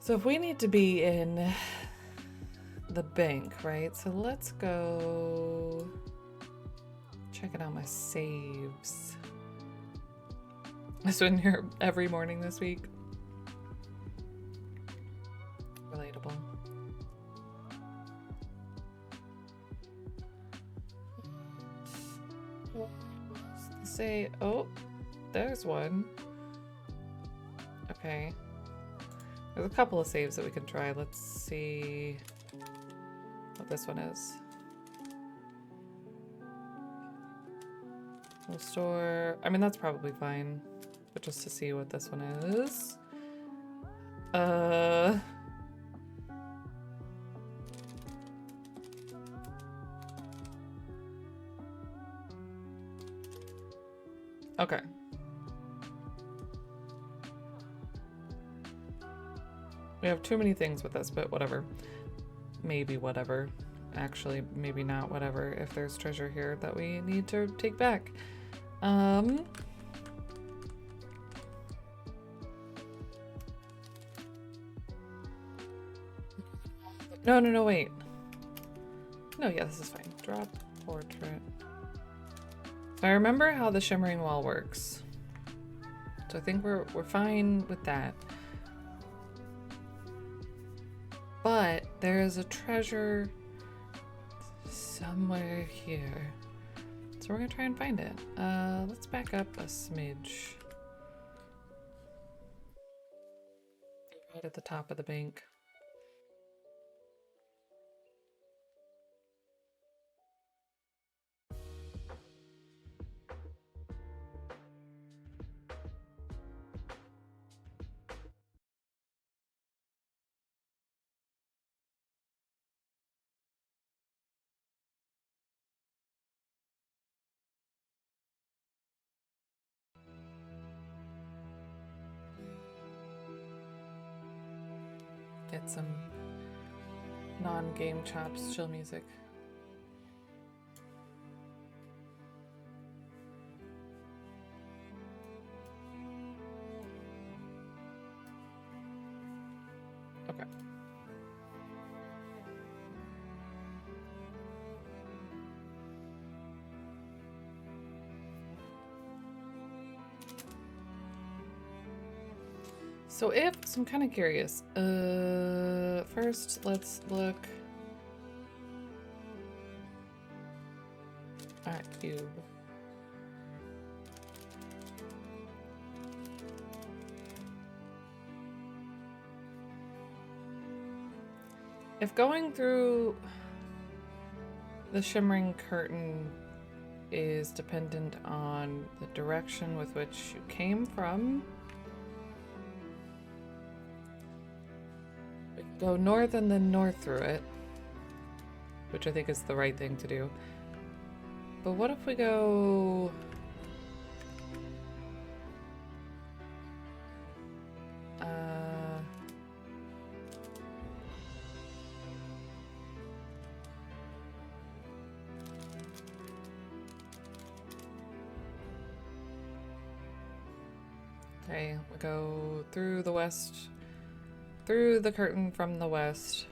So if we need to be in the bank, right? So let's go checking out my saves. I've been here every morning this week. Relatable. Say, oh, there's one. Okay. There's a couple of saves that we can try. Let's see what this one is. We'll store, I mean, that's probably fine, but just to see what this one is. Okay. We have too many things with this, but whatever. Maybe whatever. Actually, maybe not whatever if there's treasure here that we need to take back. No, wait. No, yeah, this is fine. Drop portrait. So I remember how the shimmering wall works. So I think we're fine with that. But there is a treasure somewhere here. So we're gonna try and find it. Let's back up a smidge. Right at the top of the bank. Get some non-game chops, chill music. Okay. So I'm kind of curious. First let's look at cube. If going through the shimmering curtain is dependent on the direction with which you came from, we can go north and then north through it, which I think is the right thing to do. But what if we go... Okay, we go through the west, through the curtain from the west.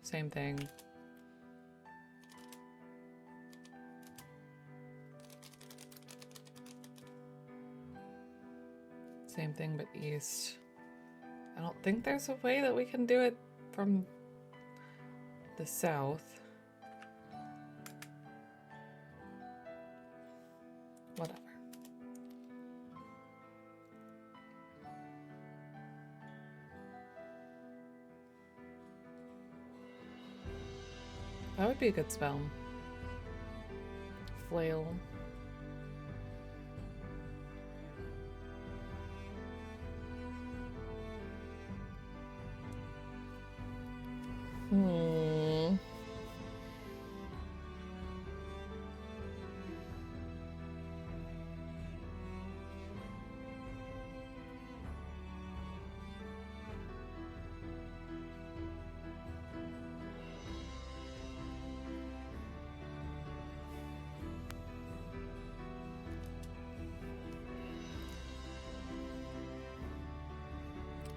Same thing. Same thing, but east. I don't think there's a way that we can do it from the south. Whatever. That would be a good spell. Flail.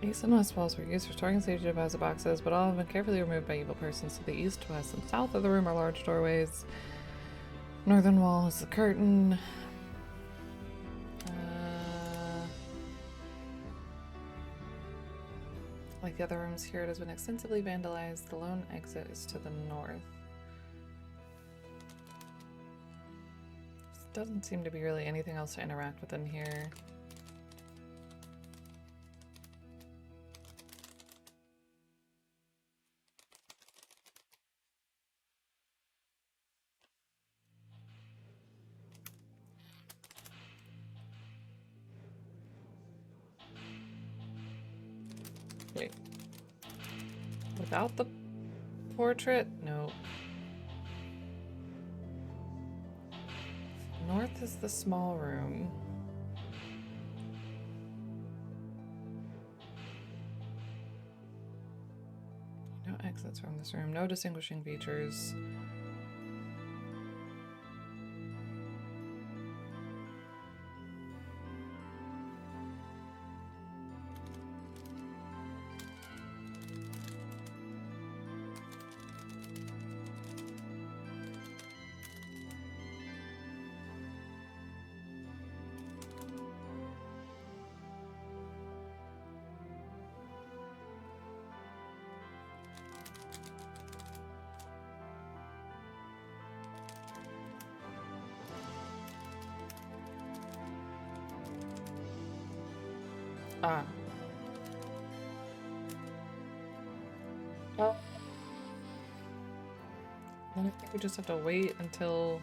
East and west walls were used for storing safety deposit boxes, but all have been carefully removed by evil persons. To the east, west, and south of the room are large doorways. Northern wall is the curtain. Like the other rooms here, it has been extensively vandalized. The lone exit is to the north. There doesn't seem to be really anything else to interact with in here. Wait. Without the portrait? No. North is the small room. No exits from this room. No distinguishing features. Ah. Oh. Then I think we just have to wait until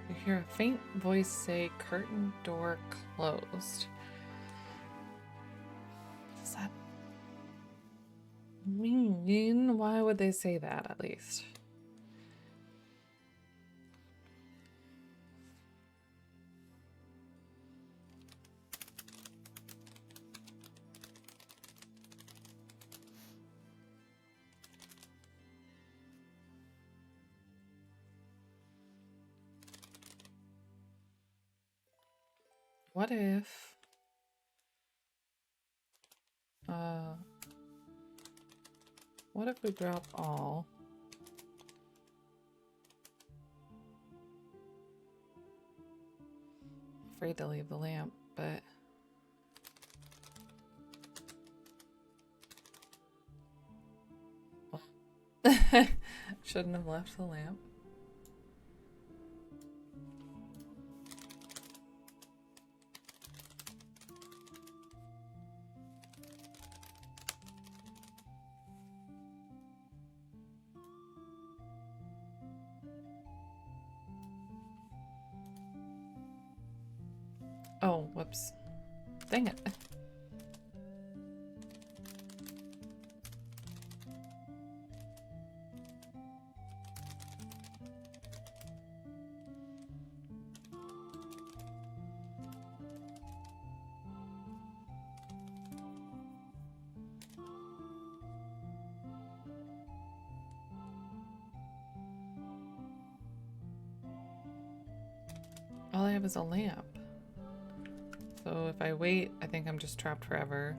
we hear a faint voice say, "Curtain door closed." What does that mean? Why would they say that, at least? What if... what if we drop all? Afraid to leave the lamp, but... shouldn't have left the lamp. Oh, whoops. Dang it. All I have is a lamp. So if I wait, I think I'm just trapped forever.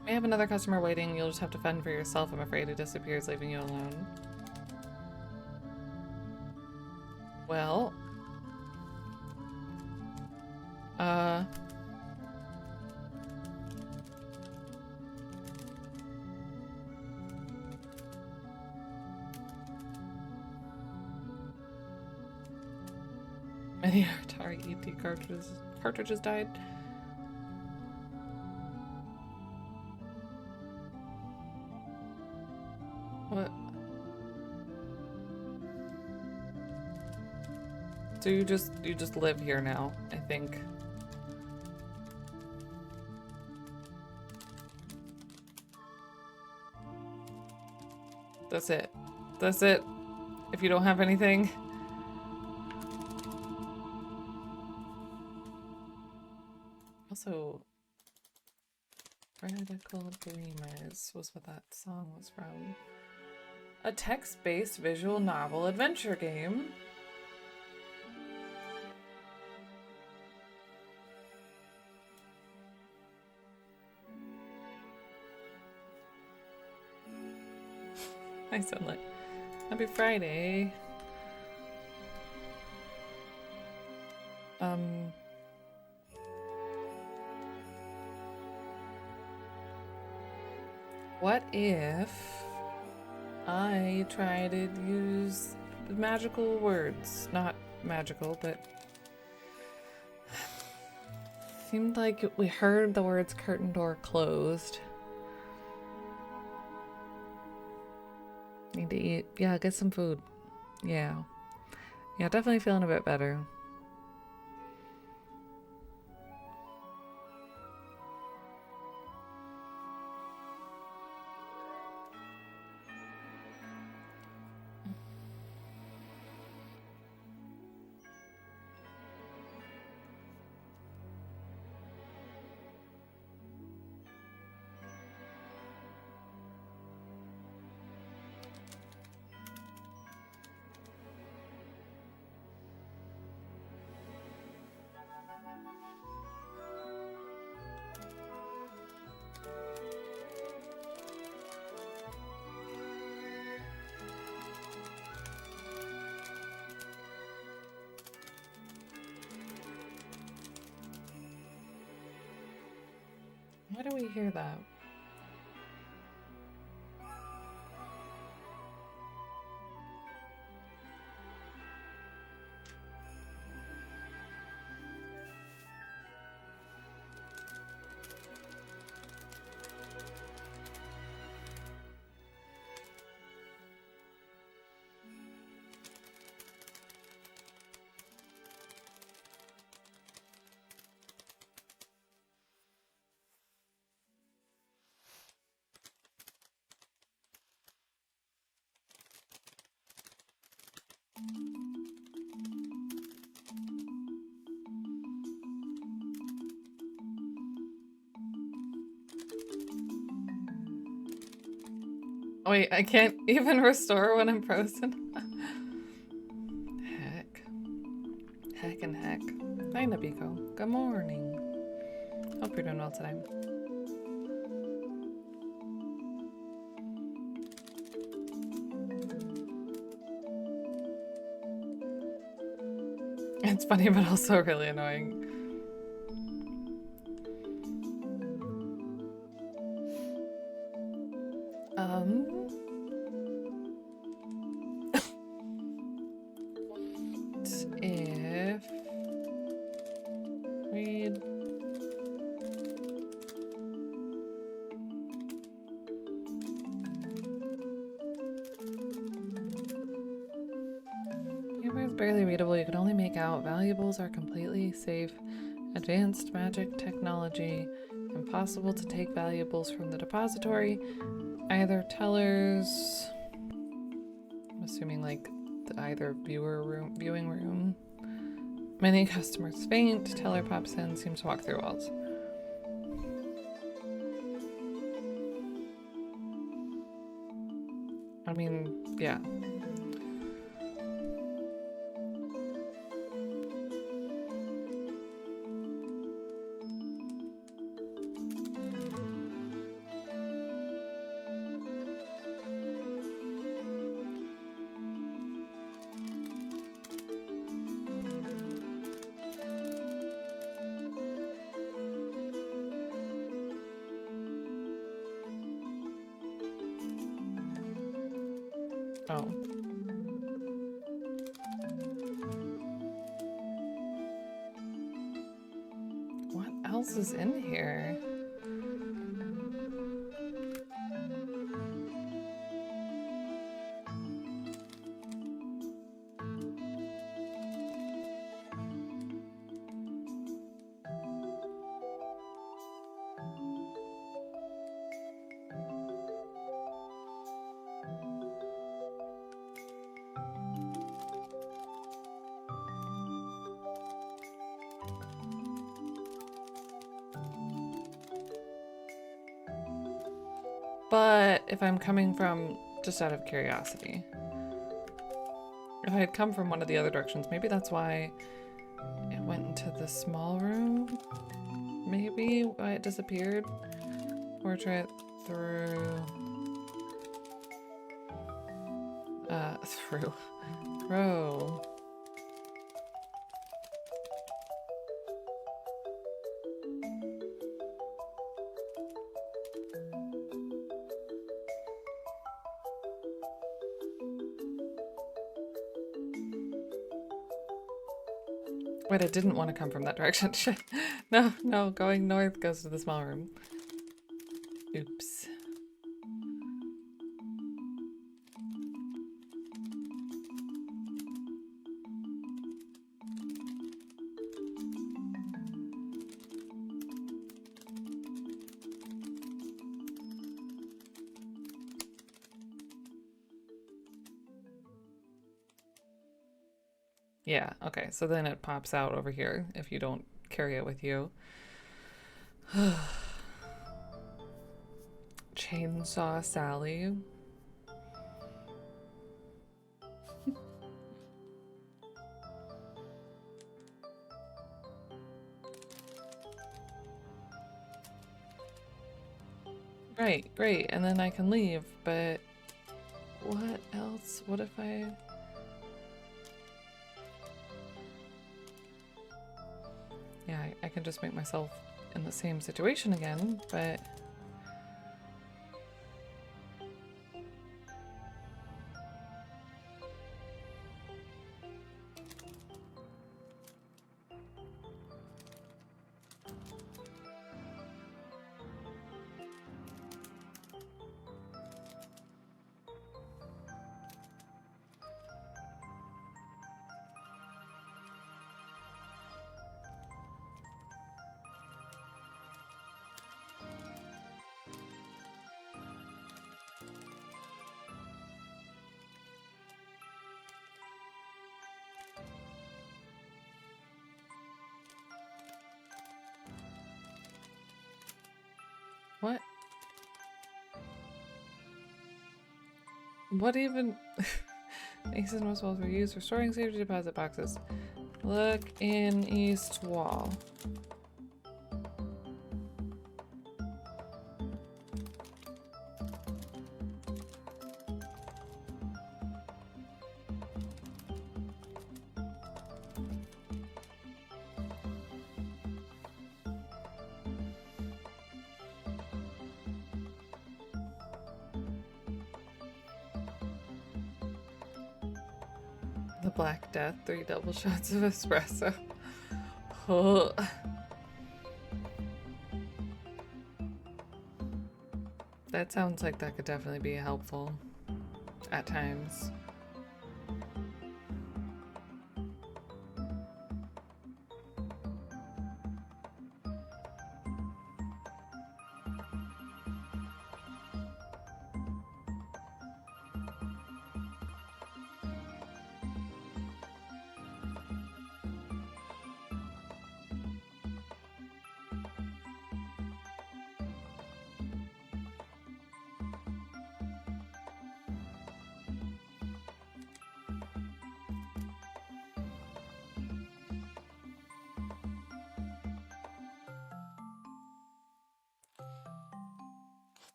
I have another customer waiting. You'll just have to fend for yourself. I'm afraid it disappears, leaving you alone. Well... Many Atari ET cartridges died. What? So you just live here now, I think. That's it. That's it. If you don't have anything. Also, Radical Dreamers was what that song was from. A text-based visual novel adventure game. Hi, Sunlight. Happy Friday. What if I try to use magical words? Not magical, but seemed like we heard the words curtain door closed. Need to eat. Yeah, get some food. Yeah. Yeah, definitely feeling a bit better. Why do we hear that? Wait, I can't even restore when I'm frozen. Heck. Heck and heck. Hi, Nabiko. Good morning. Hope you're doing well today. It's funny, but also really annoying. What if we'd paper is barely readable. You can only make out valuables are completely safe. Advanced magic technology. Impossible to take valuables from the depository. Either tellers. I'm assuming like the either viewing room. Many customers faint. Teller pops in. Seems to walk through walls. I mean, yeah. Oh. What else is in here? But if I'm coming from just out of curiosity, if I had come from one of the other directions, maybe that's why it went into the small room. Maybe why it disappeared. Or try it through. Through. Wait, I didn't want to come from that direction. Shit. No, going north goes to the small room. Oops. Yeah, okay, so then it pops out over here if you don't carry it with you. Chainsaw Sally. Right, great, and then I can leave, but what else? What if I... Yeah, I can just make myself in the same situation again, but... What? What even? East and west walls were used for storing safety deposit boxes. Look in east wall. The Black Death, 3 double shots of espresso. Oh. That sounds like that could definitely be helpful at times.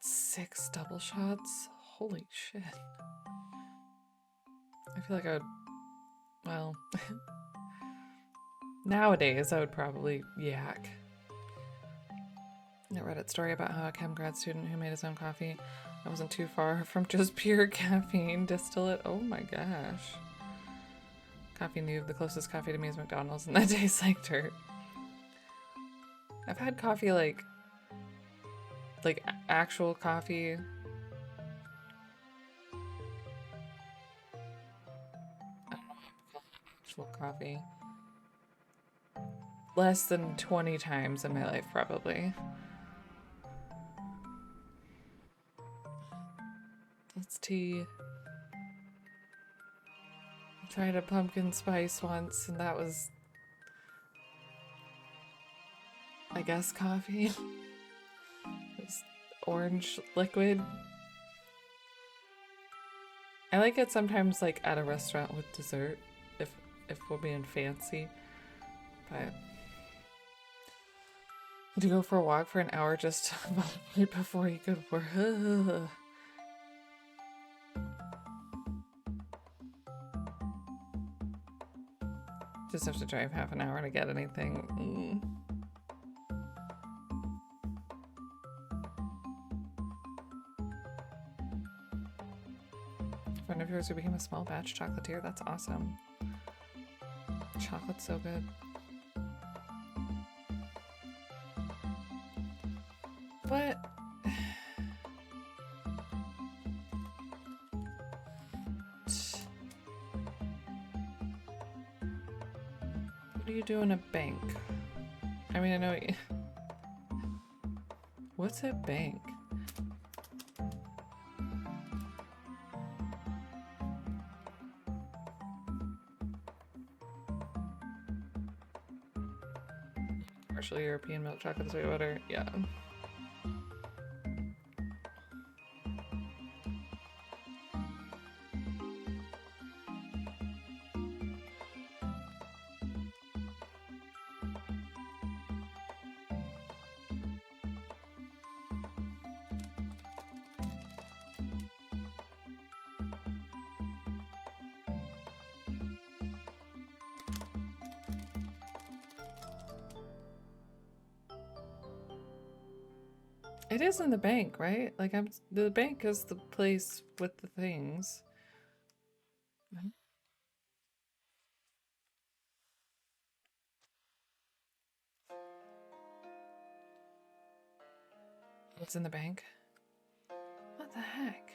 Six double shots? Holy shit. I feel like I would, well, nowadays I would probably yak. I read a story about how a chem grad student who made his own coffee that wasn't too far from just pure caffeine distillate. Oh my gosh. Coffee noob, the closest coffee to me is McDonald's and that tastes like dirt. I've had coffee like actual coffee. I don't know how to call it actual coffee. Less than 20 times in my life, probably. That's tea. I tried a pumpkin spice once, and that was, I guess, coffee. It was orange liquid. I like it sometimes like at a restaurant with dessert if we're being fancy. But to go for a walk for an hour just right before you go to work. Just have to drive half an hour to get anything. A friend of yours who became a small batch chocolatier. That's awesome. Chocolate's so good. But what do you do in a bank? I mean, I know you... What's a bank? Commercial European milk chocolate, sweet butter, yeah. It is in the bank, right? Like the bank is the place with the things. What's in the bank? What the heck?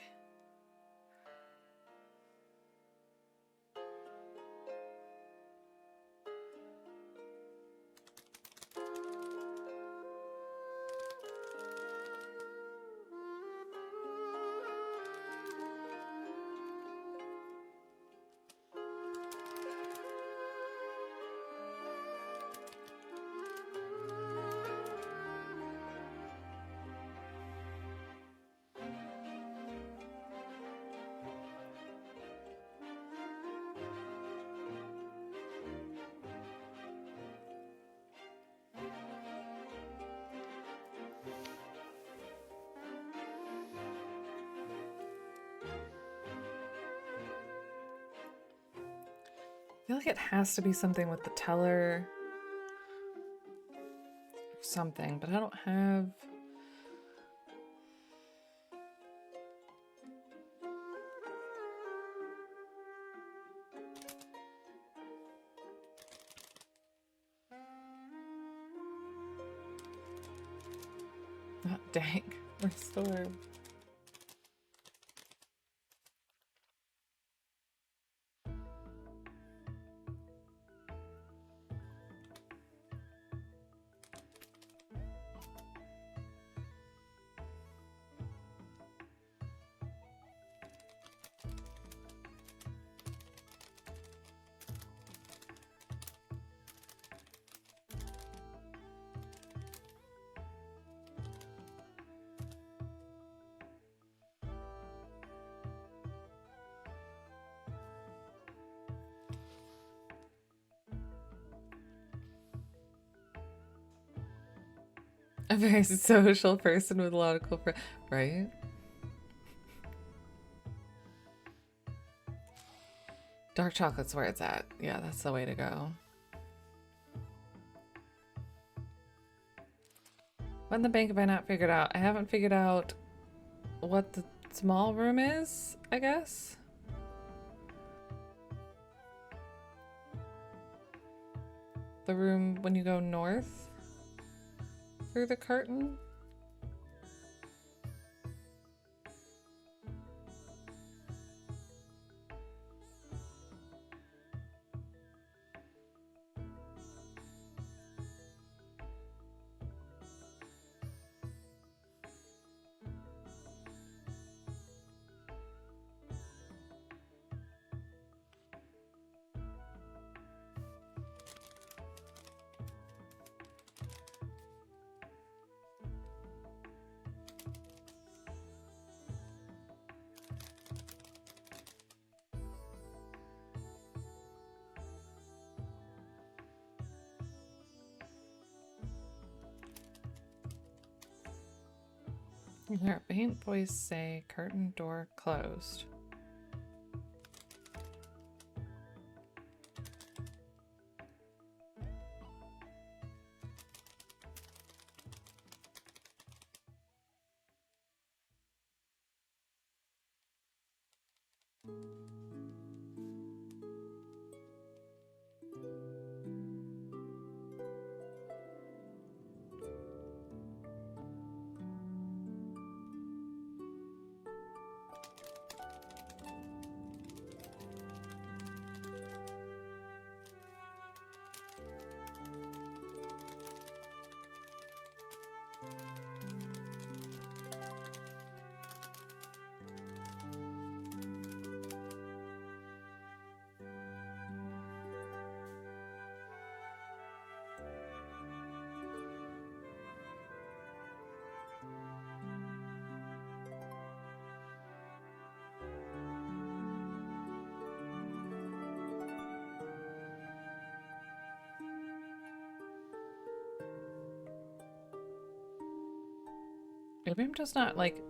I feel like it has to be something with the teller. Something, but I don't have... Oh, dang. Restore. A very social person with a lot of cool friends, right? Dark chocolate's where it's at. Yeah, that's the way to go. What in the bank have I not figured out? I haven't figured out what the small room is, I guess. The room when you go north through the curtain. Their faint voice say curtain door closed. Maybe I'm just not like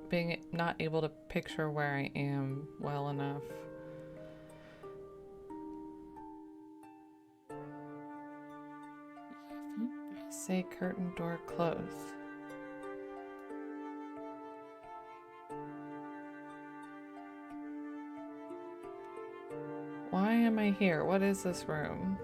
not able to picture where I am well enough. Say curtain door closed. Why am I here? What is this room?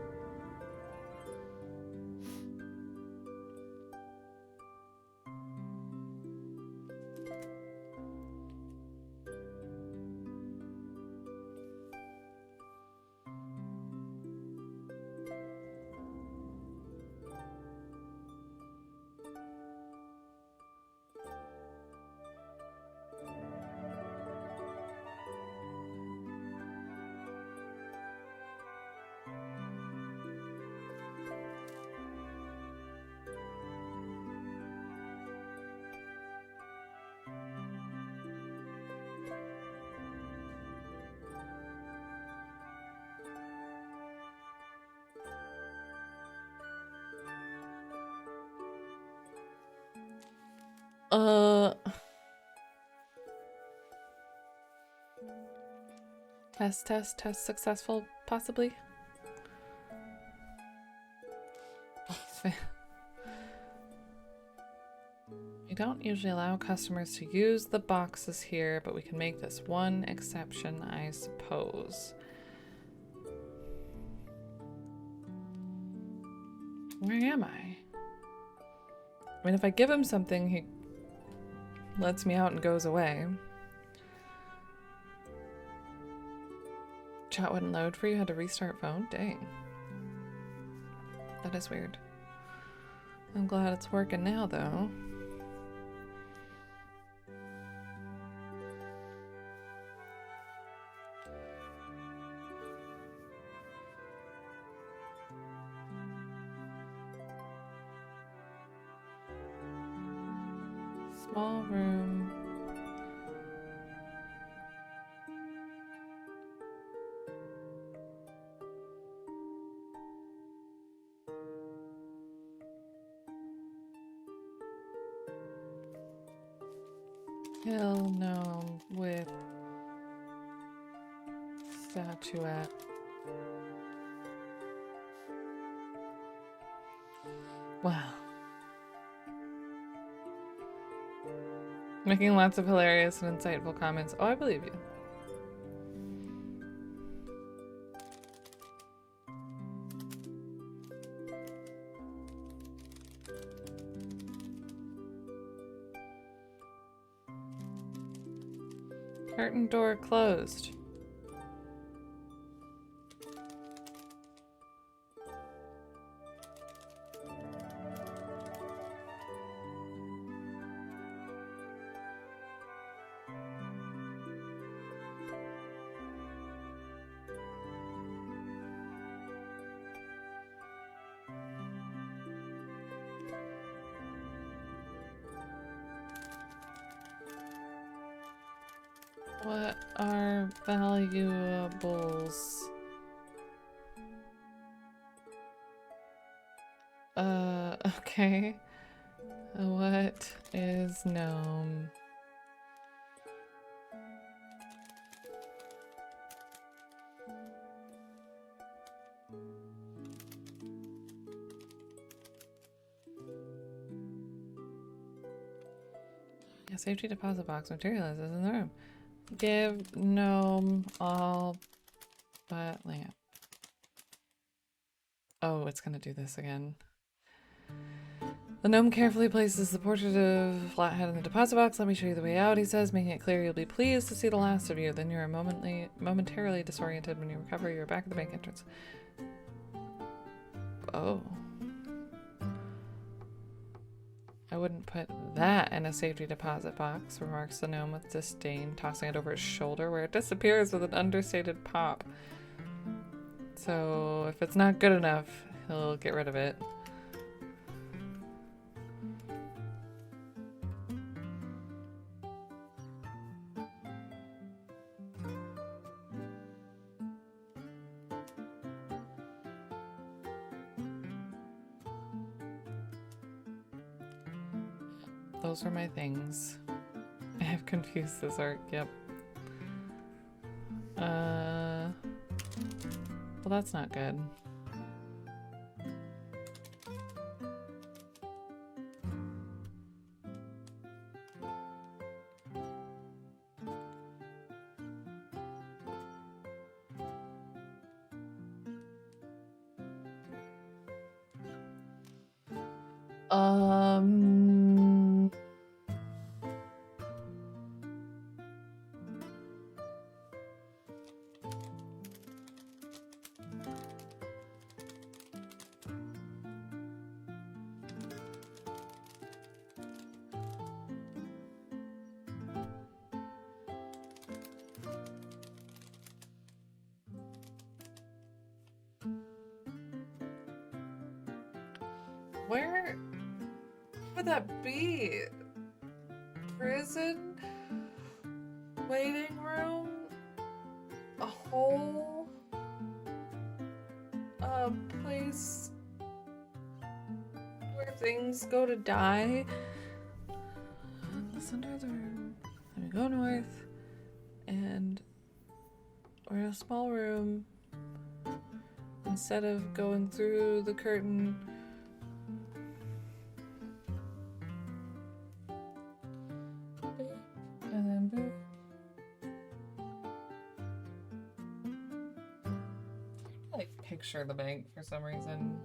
Test successful, possibly. We don't usually allow customers to use the boxes here, but we can make this one exception, I suppose. Where am I? I mean, if I give him something, he lets me out and goes away. Chat wouldn't load for you, had to restart phone? Dang. That is weird. I'm glad it's working now, though. Small room. Hill gnome with statuette. Wow. Making lots of hilarious and insightful comments. Oh, I believe you. Curtain door closed. What are valuables? Okay. What is gnome? A safety deposit box materializes in the room. Give gnome all but lamp. Oh, it's gonna do this again. The gnome carefully places the portrait of Flathead in the deposit box. Let me show you the way out, he says, making it clear you'll be pleased to see the last of you. Then you are momentarily disoriented. When you recover, you're back at the bank entrance. Oh. I wouldn't put that in a safety deposit box, remarks the gnome with disdain, tossing it over his shoulder, where it disappears with an understated pop. So if it's not good enough, he'll get rid of it. Those were my things. I have confused this arc, yep. Well, that's not good. Where would that be? Prison? Waiting room? A hole? A place where things go to die? The center of the room. Then we go north, and we're in a small room. Instead of going through the curtain, and then boop. I like picture the bank for some reason.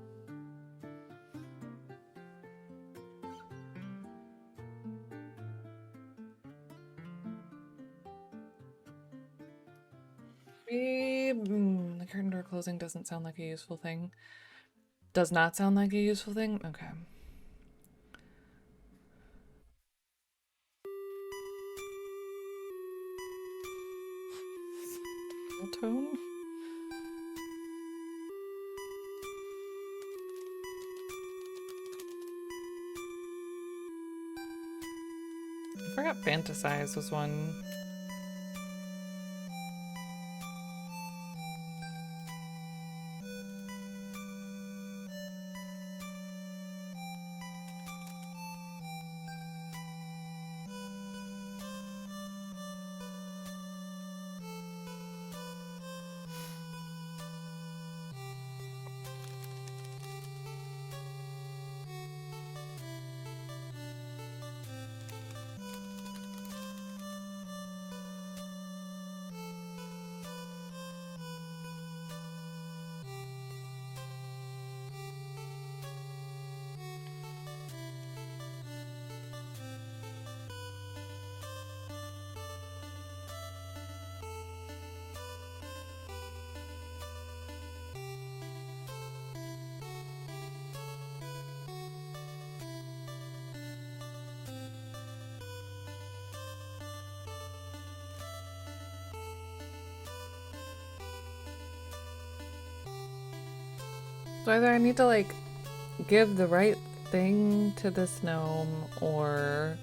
The curtain door closing doesn't sound like a useful thing. Does not sound like a useful thing? Okay. Tone? I forgot fantasize was one. So either I need to like give the right thing to this gnome, or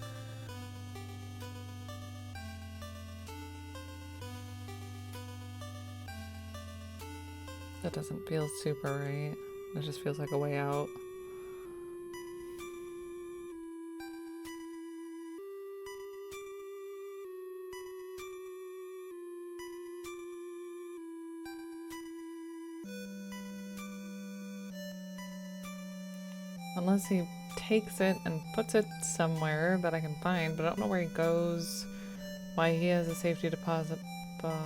that doesn't feel super right. It just feels like a way out. Unless he takes it and puts it somewhere that I can find, but I don't know where he goes. Why he has a safety deposit box.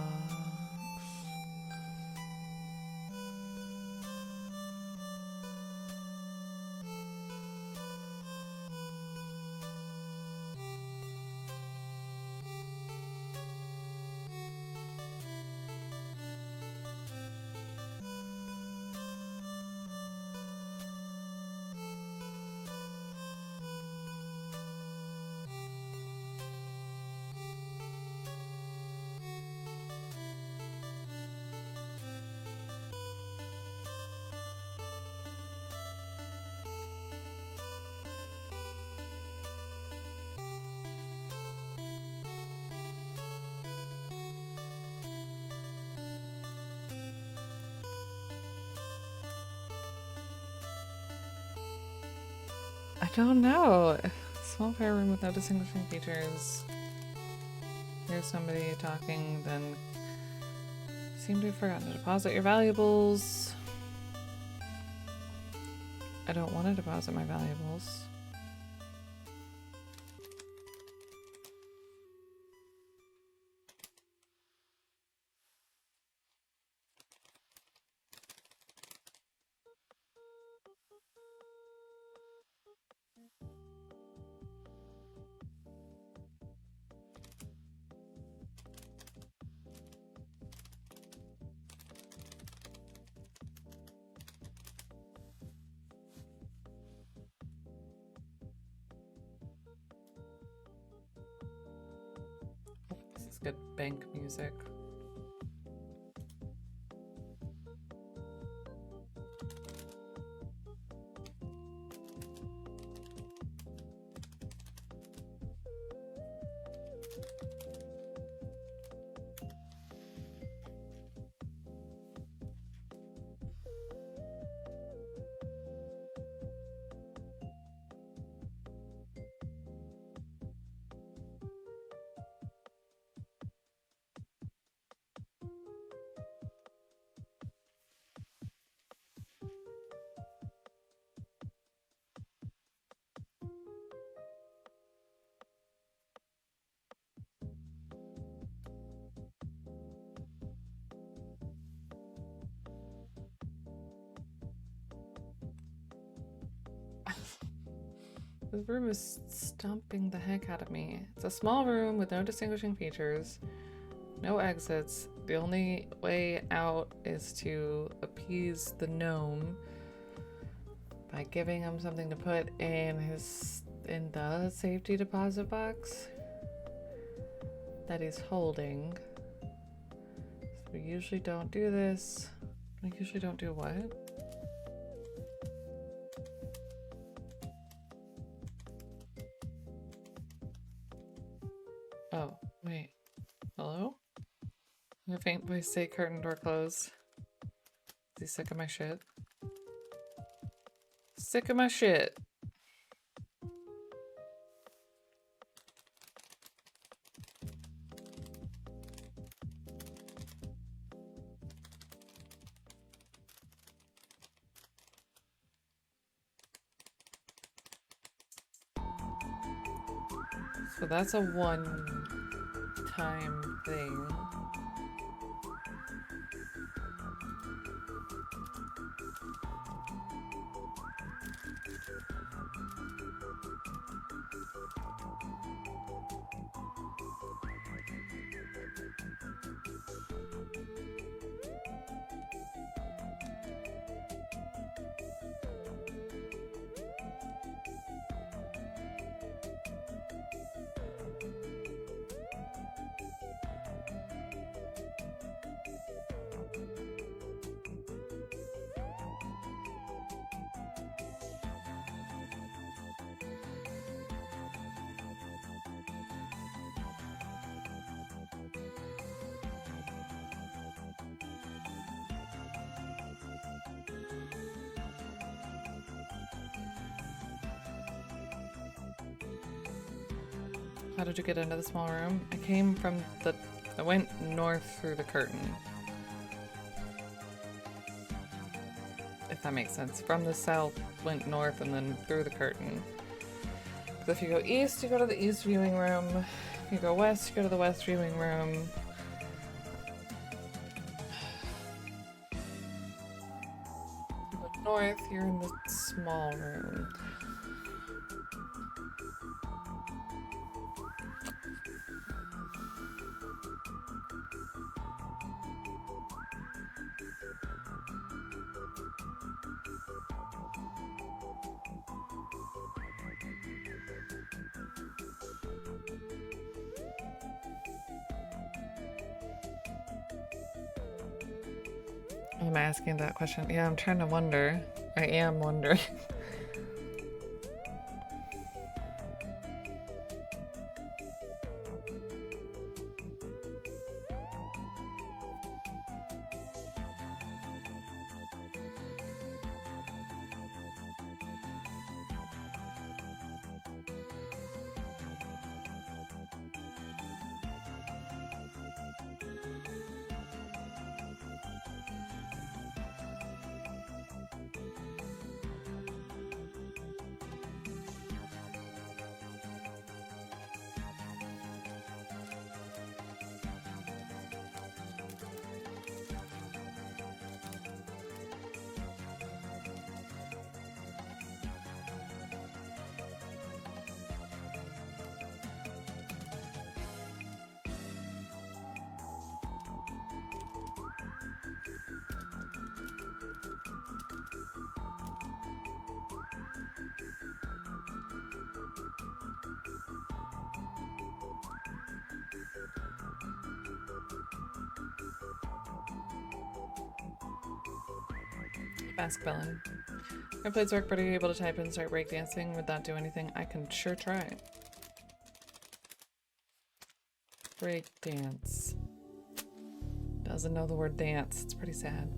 I don't know. Small fair room with no distinguishing features. Here's somebody talking, then seem to have forgotten to deposit your valuables. I don't want to deposit my valuables. This is good bank music. This room is stomping the heck out of me. It's a small room with no distinguishing features, no exits. The only way out is to appease the gnome by giving him something to put in the safety deposit box that he's holding. So we usually don't do this. We usually don't do what? Oh, wait. Hello? A faint voice say curtain door closed. Is he sick of my shit? Sick of my shit. So that's a one-time thing. How did you get into the small room? I went north through the curtain. If That makes sense. From the south, went north, and then through the curtain. Because if you go east, you go to the east viewing room. If you go west, you go to the west viewing room. If you go north, you're in the small room. I'm asking that question. Yeah, I'm trying to wonder. I am wondering. Ask Bellin. I played Zork, but are you able to type in start breakdancing? Would that do anything? I can sure try. Breakdance. Doesn't know the word dance. It's pretty sad.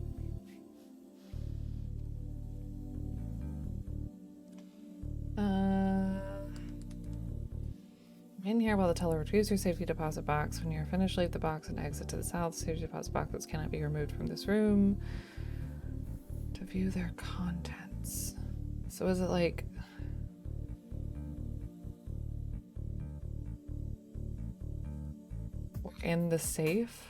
In here while the teller retrieves your safety deposit box. When you're finished, leave the box and exit to the south. Safety deposit boxes cannot be removed from this room. To view their contents. So is it like... in the safe?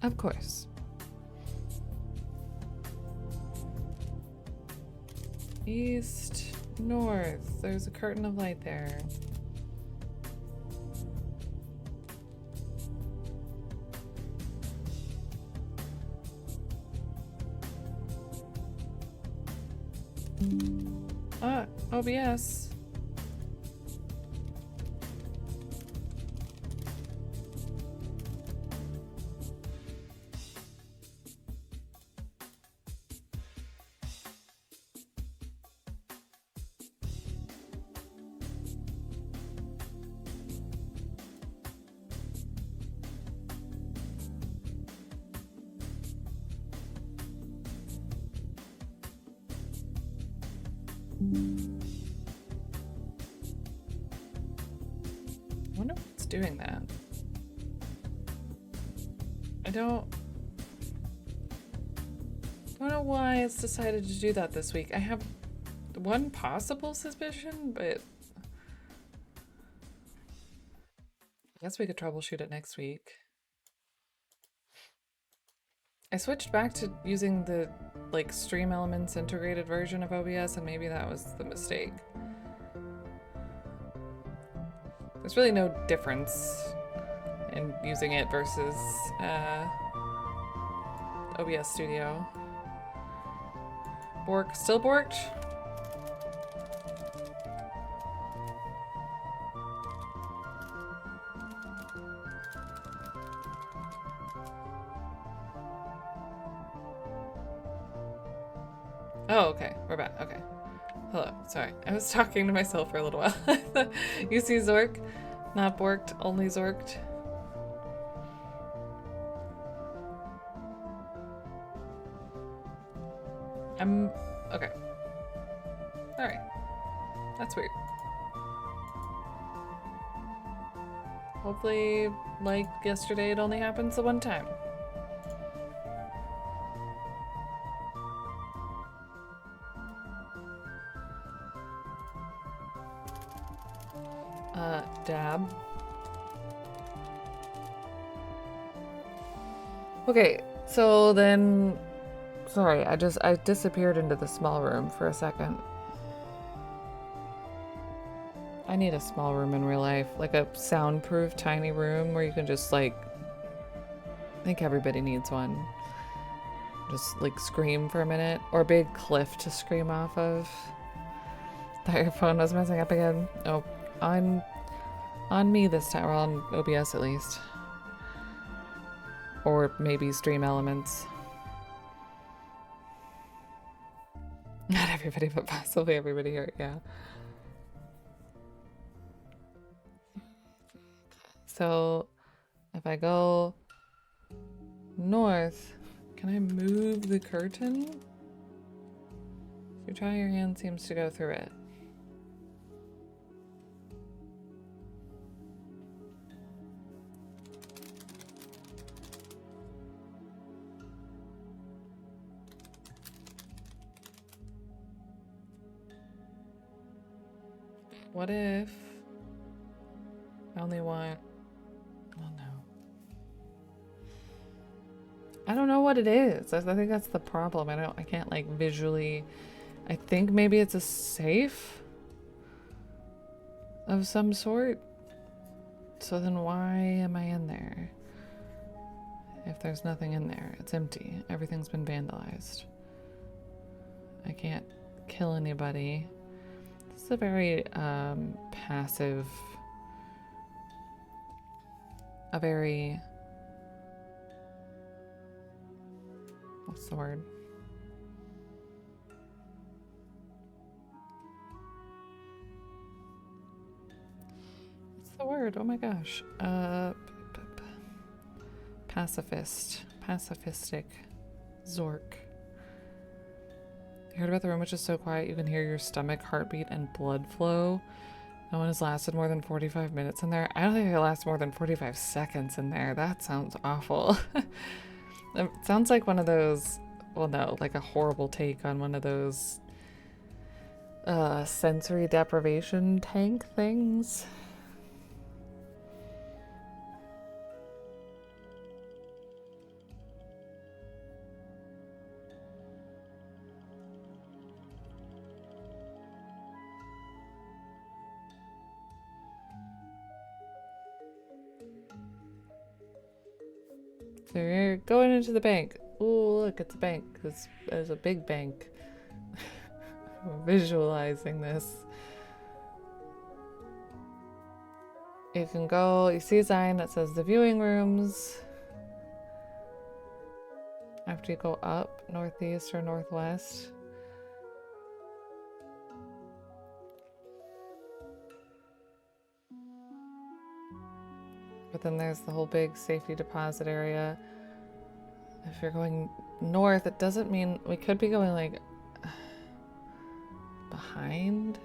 Of course. East, north. There's a curtain of light there. OBS. I wonder what's doing that. I don't know why it's decided to do that this week. I have one possible suspicion, but I guess we could troubleshoot it next week. I switched back to using the like Stream Elements integrated version of OBS, and maybe that was the mistake. There's really no difference in using it versus OBS Studio. Bork, still borked? Oh, okay, we're back, okay. Hello, sorry, I was talking to myself for a little while. You see Zork? Not borked, only Zorked. Okay. Alright. That's weird. Hopefully, like yesterday, it only happens the one time. Dab. Okay, so then... Sorry, I disappeared into the small room for a second. I need a small room in real life, like a soundproof tiny room where you can just like... I think everybody needs one. Just like scream for a minute, or a big cliff to scream off of. Thought your phone was messing up again. Oh, on me this time, or on OBS at least. Or maybe Stream Elements. Not everybody, but possibly everybody here, yeah. So, if I go north, can I move the curtain? If you try, your hand seems to go through it. What if I only want... Oh no. I don't know what it is. I think that's the problem. I can't like visually... I think maybe it's a safe of some sort. So then why am I in there? If there's nothing in there, it's empty. Everything's been vandalized. I can't kill anybody. This is a very passive, a very, what's the word? What's the word? Oh my gosh. Pacifistic. Zork. You heard about the room which is so quiet you can hear your stomach, heartbeat, and blood flow? No one has lasted more than 45 minutes in there. I don't think I last more than 45 seconds in there. That sounds awful. It sounds like one of those, well no, like a horrible take on one of those sensory deprivation tank things. So you're going into the bank. Ooh, look, it's a bank. There's a big bank. Visualizing this. You can go, you see a sign that says the viewing rooms. After you go up, northeast or northwest. But then there's the whole big safety deposit area. If you're going north, it doesn't mean we could be going like behind.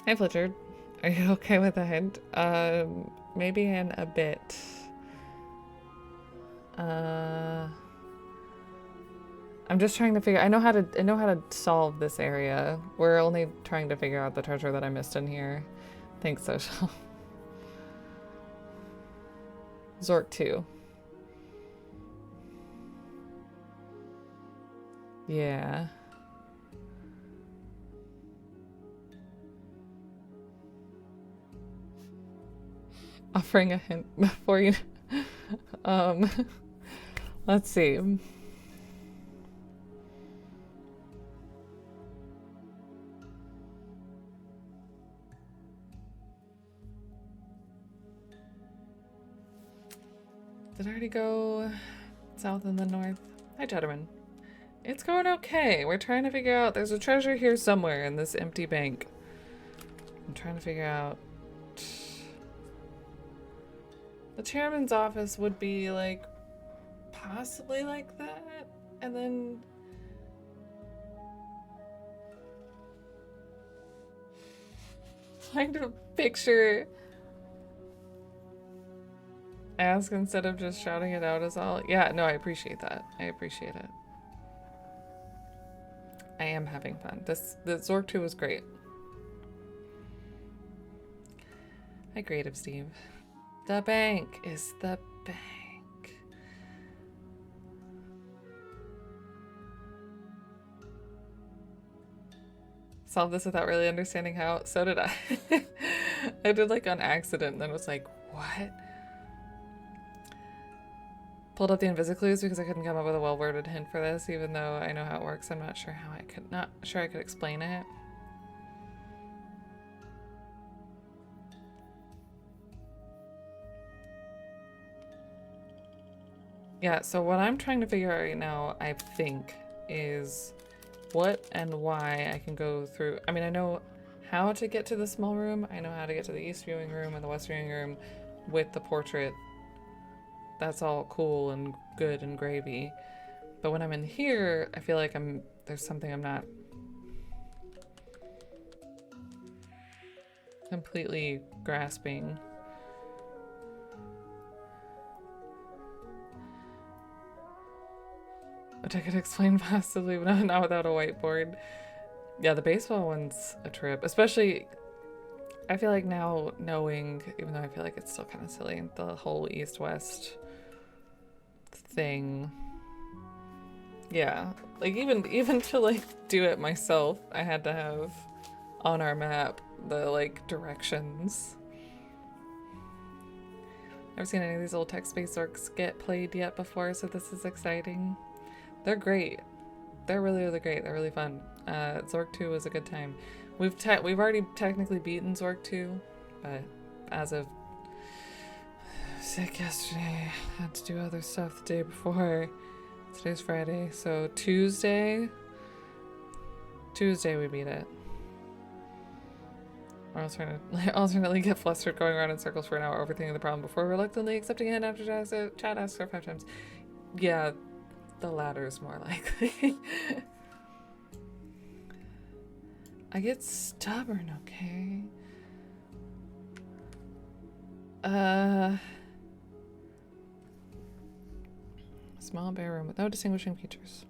Hey Fletcher, are you okay with a hint? Maybe in a bit. I'm just trying to figure. I know how to solve this area. We're only trying to figure out the treasure that I missed in here. Thanks, Social. Zork II. Yeah. Offering a hint before you. Let's see. Did I already go south and then north? Hi, gentlemen. It's going okay. We're trying to figure out, there's a treasure here somewhere in this empty bank. I'm trying to figure out. The chairman's office would be like, possibly like that. And then trying to picture ask instead of just shouting it out is all. Yeah, no, I appreciate that. I appreciate it. I am having fun. The Zork II was great. Hi, Creative Steve. The bank is the bank. Solved this without really understanding how. So did I. I did like on accident and then was like, what? Pulled up the Invisiclues because I couldn't come up with a well-worded hint for this, even though I know how it works. I'm not sure I could explain it. Yeah, so what I'm trying to figure out right now, I think, is what and why I can go through. I mean, I know how to get to the small room. I know how to get to the East Viewing Room and the West Viewing Room with the portrait. That's all cool and good and gravy. But when I'm in here, I feel like there's something I'm not completely grasping. Which I could explain possibly, but not without a whiteboard. Yeah, the baseball one's a trip. Especially, I feel like now knowing, even though I feel like it's still kind of silly, the whole East-West thing. Yeah, like even to like do it myself, I had to have on our map the like directions. Never seen any of these old text-based Zorks get played yet before, so this is exciting. They're great. They're really, really great. They're really fun. Zork II was a good time. We've already technically beaten Zork II, but as of sick yesterday, had to do other stuff the day before. Today's Friday, so Tuesday we beat it. Or else alternately get flustered going around in circles for an hour overthinking the problem before reluctantly accepting it after chat asks her 5 times. Yeah, the latter is more likely. I get stubborn, okay? Small bare room with no distinguishing features.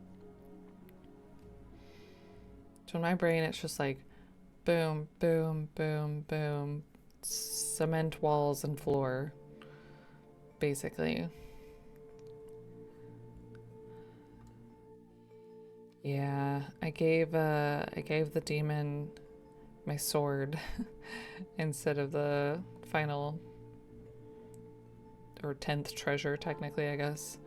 So in my brain, it's just like boom, boom, boom, boom, cement walls and floor, basically. Yeah, I gave the demon my sword instead of the final or 10th treasure, technically, I guess.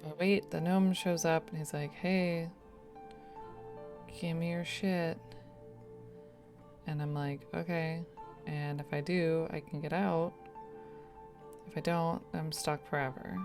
But wait, the gnome shows up and he's like, hey, give me your shit. And I'm like, okay. And if I do, I can get out. If I don't, I'm stuck forever.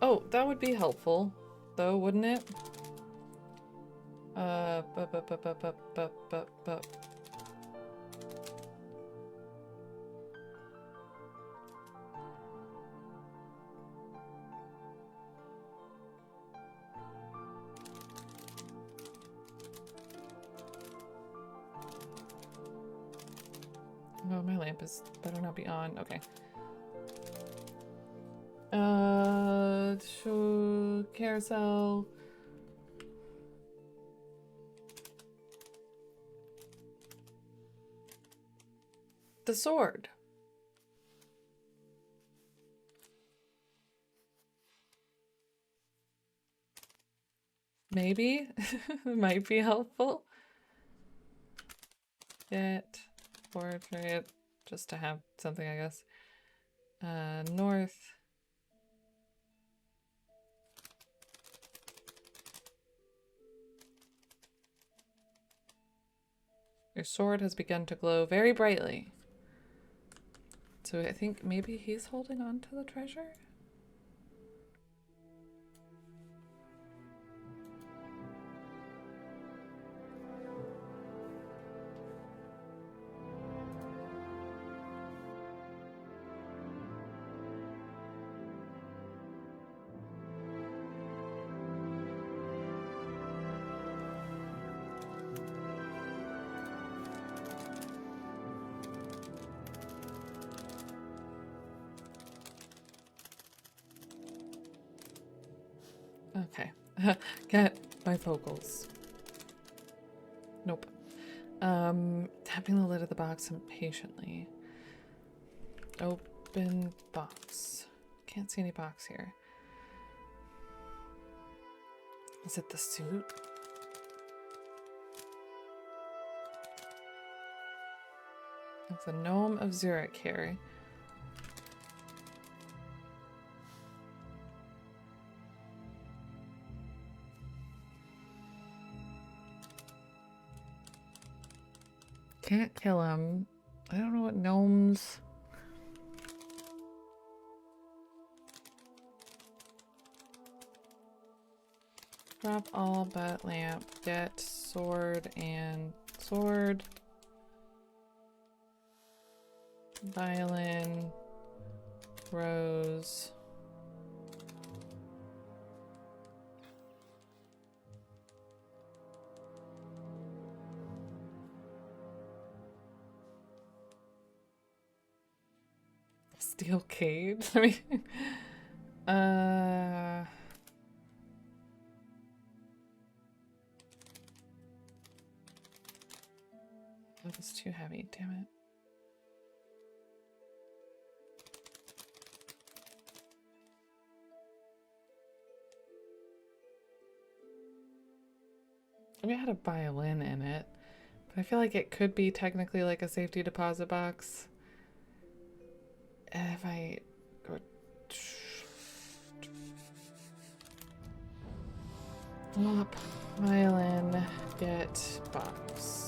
Oh, that would be helpful, though, wouldn't it? Oh, my lamp is better not be on. Okay. Carousel. The sword. Maybe. Might be helpful. Get portrait. Just to have something, I guess. North. Your sword has begun to glow very brightly. So I think maybe he's holding on to the treasure? Okay. Get my vocals. Nope. Tapping the lid of the box impatiently. Open box. Can't see any box here. Is it the suit? It's a gnome of Zurich here. Can't kill him. I don't know what gnomes... Drop all but lamp. Get sword and sword. Violin. Rose. Steel cage? I mean, that was too heavy, damn it. We had a violin in it, but I feel like it could be technically like a safety deposit box. And if I go up, violin, get box.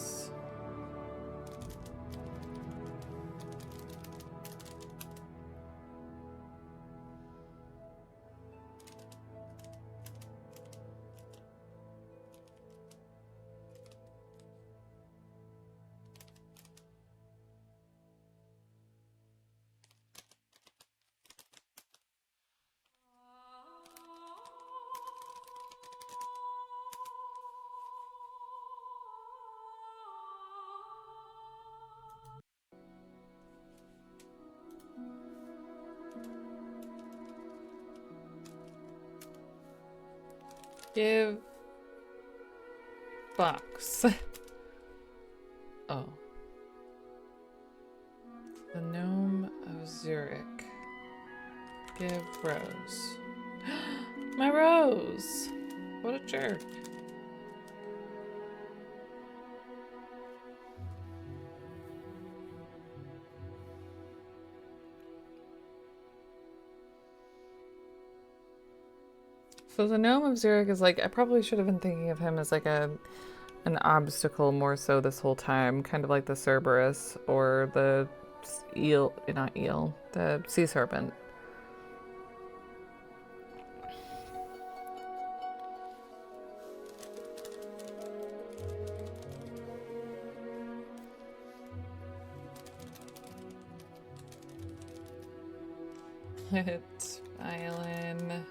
Give box. Oh. The gnome of Zurich. Give rose. My rose! What a jerk. So the gnome of Zurich is like, I probably should have been thinking of him as like an obstacle more so this whole time, kind of like the Cerberus or the eel, not eel, the sea serpent. It's violin,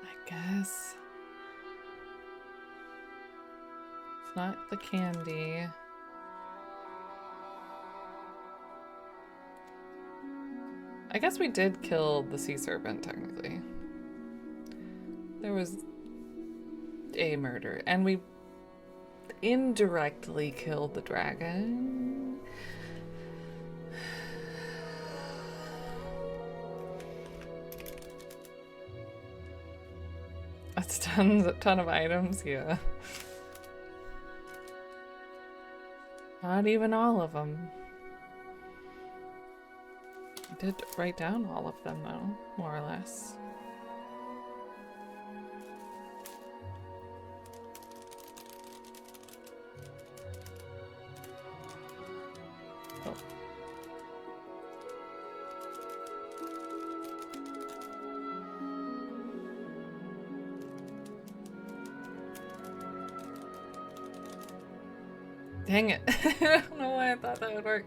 I guess. It's not the candy. I guess we did kill the sea serpent, technically. There was a murder, and we indirectly killed the dragon. That's a ton of items, yeah. Not even all of them. I did write down all of them, though, more or less. Dang it. I don't know why I thought that would work.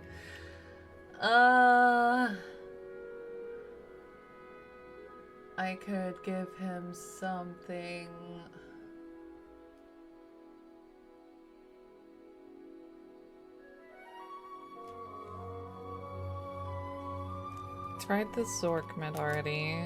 I could give him something. Tried the Zork med already.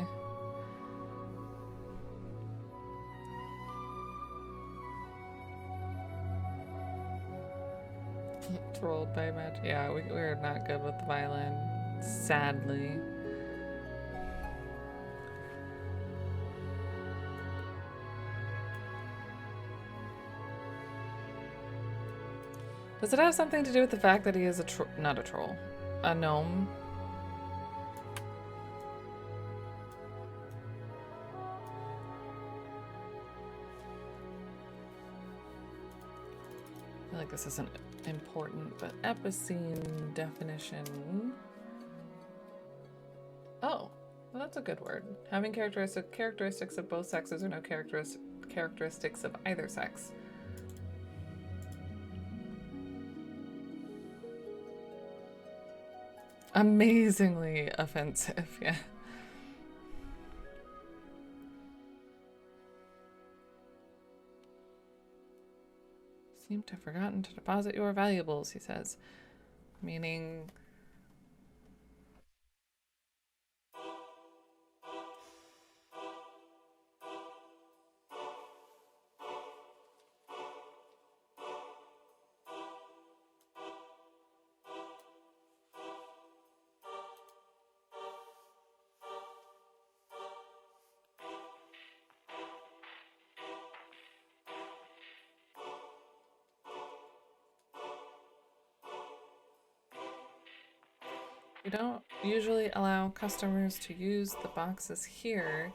Trolled by magic. Yeah, we're not good with the violin, sadly. Does it have something to do with the fact that he is not a troll, a gnome? I feel like this isn't important, but epicene definition. Oh, well, that's a good word. Having characteristics of both sexes or no characteristics of either sex. Amazingly offensive, yeah. Seem to have forgotten to deposit your valuables, he says. Meaning... We don't usually allow customers to use the boxes here,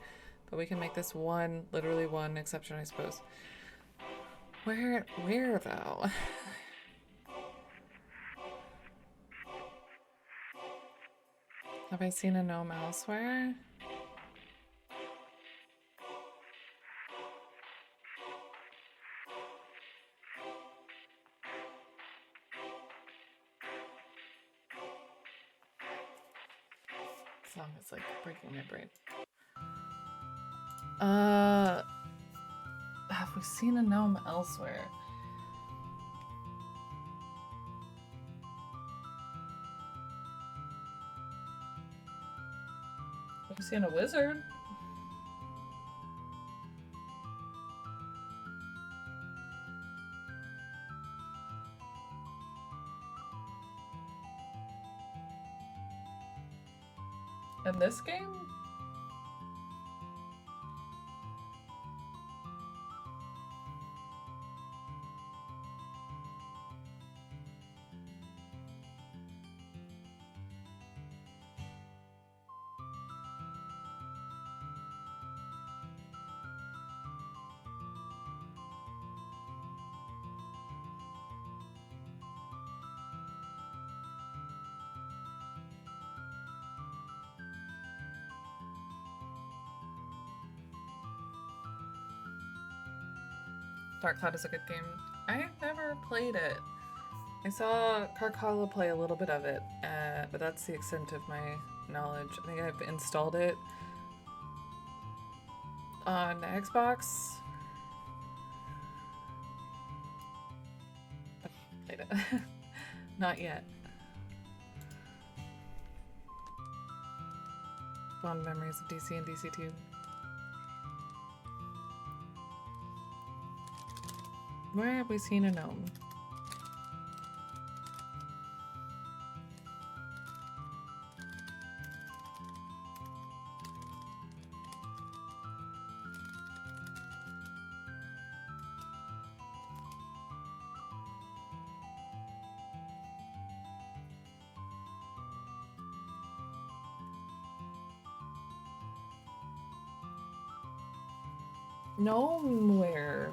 but we can make this one, literally one exception, I suppose. Where though? Have I seen a gnome elsewhere? This song is like breaking my brain. Have we seen a gnome elsewhere? Have we seen a wizard? In this game? Dark Cloud is a good game. I've never played it. I saw Carcala play a little bit of it, but that's the extent of my knowledge. I think I've installed it on Xbox. Played it. Not yet. Fond memories of DC and DC2. Where have we seen a gnome? Nowhere.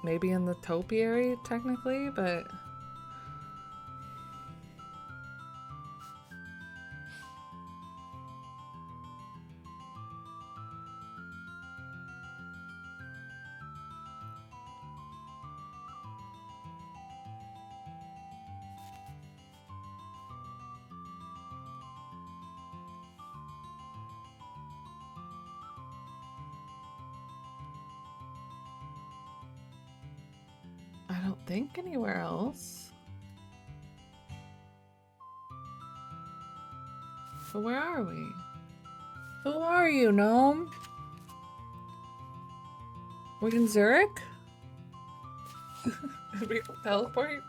Maybe in the topiary, technically, but think anywhere else. But where are we? Who are you, gnome? We in Zurich? Did we teleport?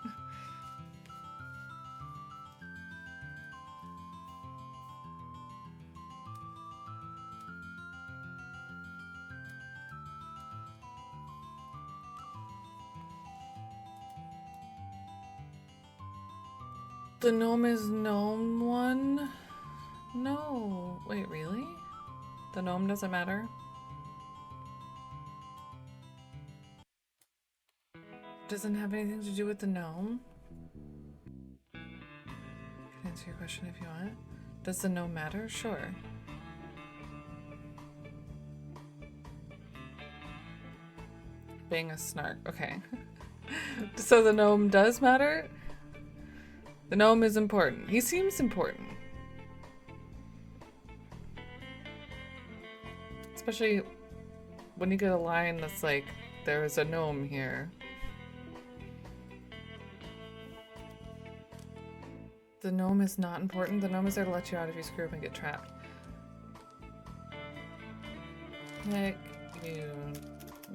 The gnome is gnome one? No. Wait, really? The gnome doesn't matter? Doesn't have anything to do with the gnome? I can answer your question if you want. Does the gnome matter? Sure. Being a snark. Okay. So the gnome does matter? The gnome is important. He seems important. Especially when you get a line that's like, there is a gnome here. The gnome is not important. The gnome is there to let you out if you screw up and get trapped. Heck you,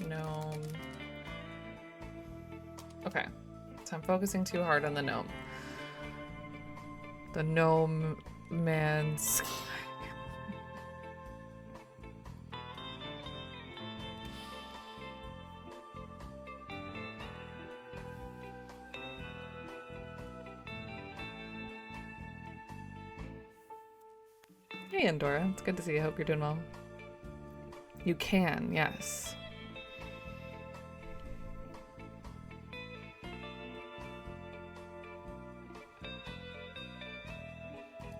gnome. Okay, so I'm focusing too hard on the gnome. The gnome man's... Hey, Andorra. It's good to see you. I hope you're doing well. You can, yes.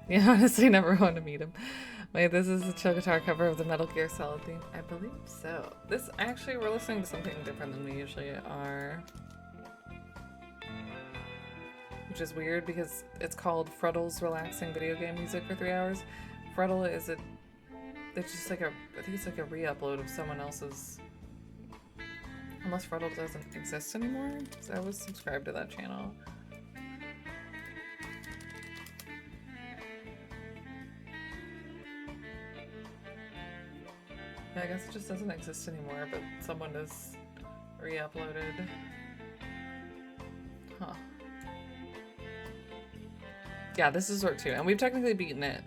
You honestly never want to meet him. Wait, this is a chill guitar cover of the Metal Gear Solid theme? I believe so. This, actually, we're listening to something different than we usually are. Which is weird because it's called Freddle's Relaxing Video Game Music for 3 hours. Freddle is it's just like I think it's like a re-upload of someone else's, unless Freddle doesn't exist anymore. So I was subscribed to that channel. Yeah, I guess it just doesn't exist anymore, but someone has re-uploaded. Huh. Yeah, this is Zork II, and we've technically beaten it.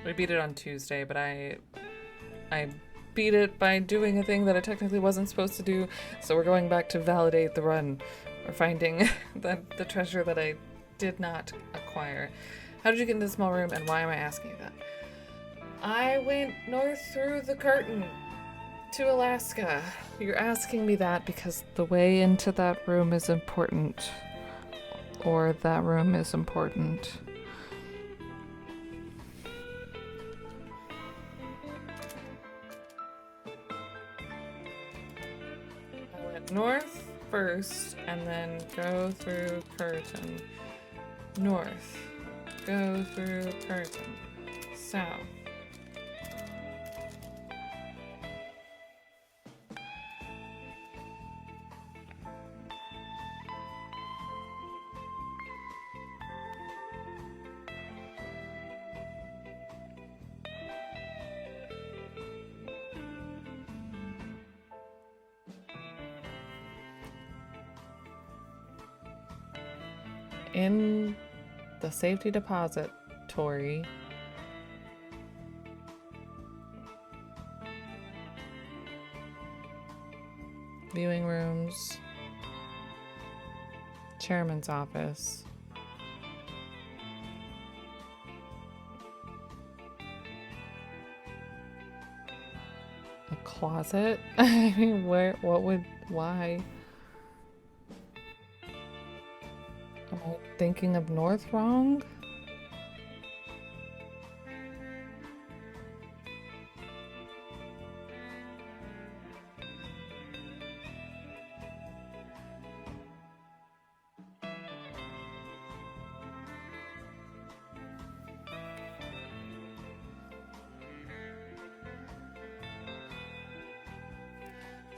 We beat it on Tuesday, but I beat it by doing a thing that I technically wasn't supposed to do, so we're going back to validate the run. We're finding the treasure that I did not acquire. How did you get into the small room, and why am I asking you that? I went north through the curtain to Alaska. You're asking me that because the way into that room is important. Or that room is important. I went north first and then go through curtain. North. Go through curtain. South. In the safety depository, viewing rooms, chairman's office, a closet. I mean, why? Am I thinking of north wrong?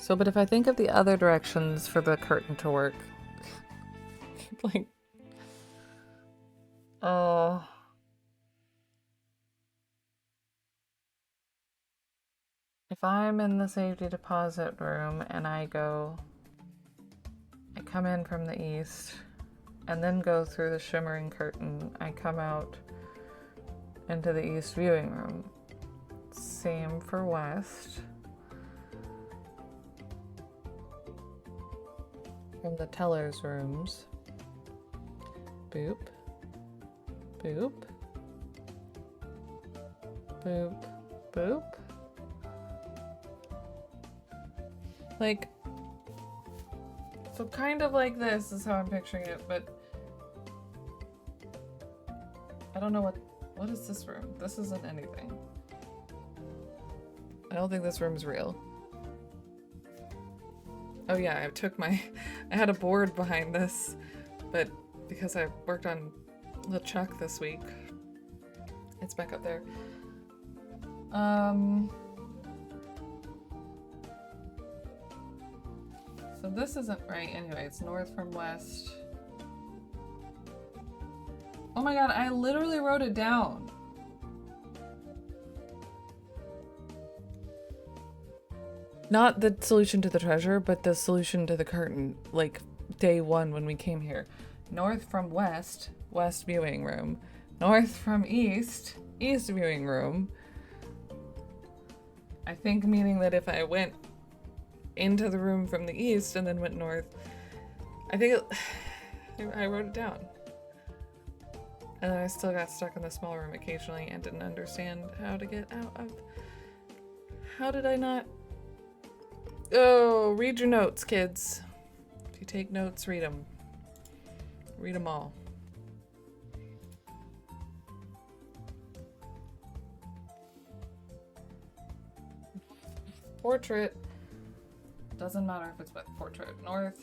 So, but if I think of the other directions for the curtain to work, like, if I'm in the safety deposit room and I come in from the east and then go through the shimmering curtain, I come out into the east viewing room. Same for west. From the teller's rooms. Boop. Boop. Boop. Boop. Like, so kind of like this is how I'm picturing it, but I don't know what is this room? This isn't anything. I don't think this room's real. Oh yeah, I had a board behind this, but because I worked on LeChuck this week, it's back up there. So this isn't right anyway, it's north from west. Oh my god, I literally wrote it down. Not the solution to the treasure, but the solution to the curtain, like day one when we came here. North from west, west viewing room. North from east, east viewing room. I think meaning that if I went into the room from the east and then went north, I wrote it down. And then I still got stuck in the small room occasionally and didn't understand how to get out of... How did I not... Oh, read your notes, kids. If you take notes, read them. Read them all. Portrait. Doesn't matter if it's with portrait. North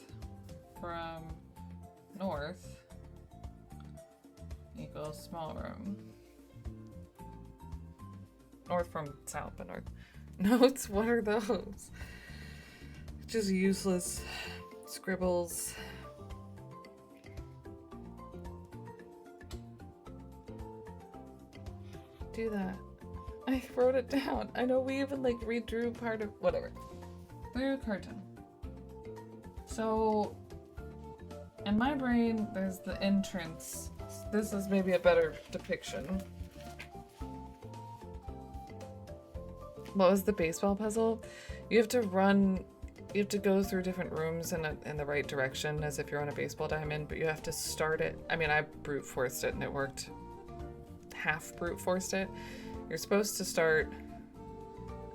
from north equals small room. North from south, but north. Notes? What are those? Just useless scribbles. Do that. I wrote it down. I know we even like redrew part of whatever. Through curtain. So in my brain there's the entrance. This is maybe a better depiction. What was the baseball puzzle? You have to go through different rooms in the right direction as if you're on a baseball diamond, but you have to start it. I mean, I brute forced it and it worked. Half brute forced it. You're supposed to start,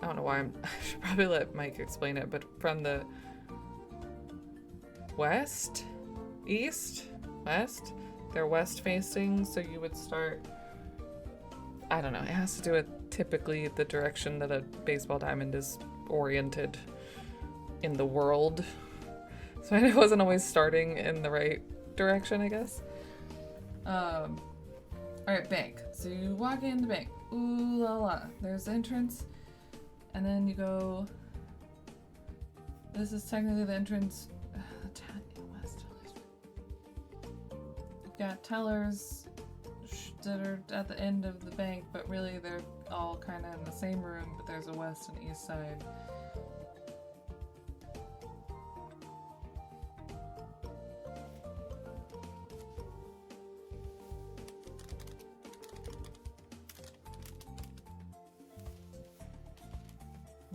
I don't know why I should probably let Mike explain it, but from the west, east, west, they're west facing, so you would start, I don't know, it has to do with typically the direction that a baseball diamond is oriented in the world. So I wasn't always starting in the right direction, I guess. Alright, bank. So you walk in the bank. Ooh la la. There's the entrance. And then you go... This is technically the entrance. You've got tellers that are at the end of the bank, but really they're all kind of in the same room, but there's a west and east side.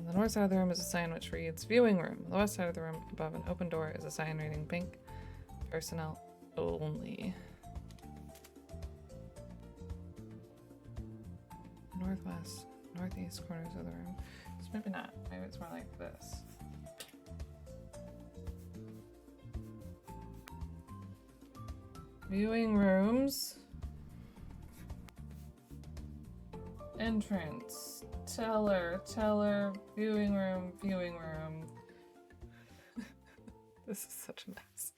The north side of the room is a sign which reads viewing room. The west side of the room above an open door is a sign reading pink personnel only. Northwest, northeast corners of the room. So maybe not. Maybe it's more like this. Viewing rooms. Entrance. Teller, viewing room. This is such a mess.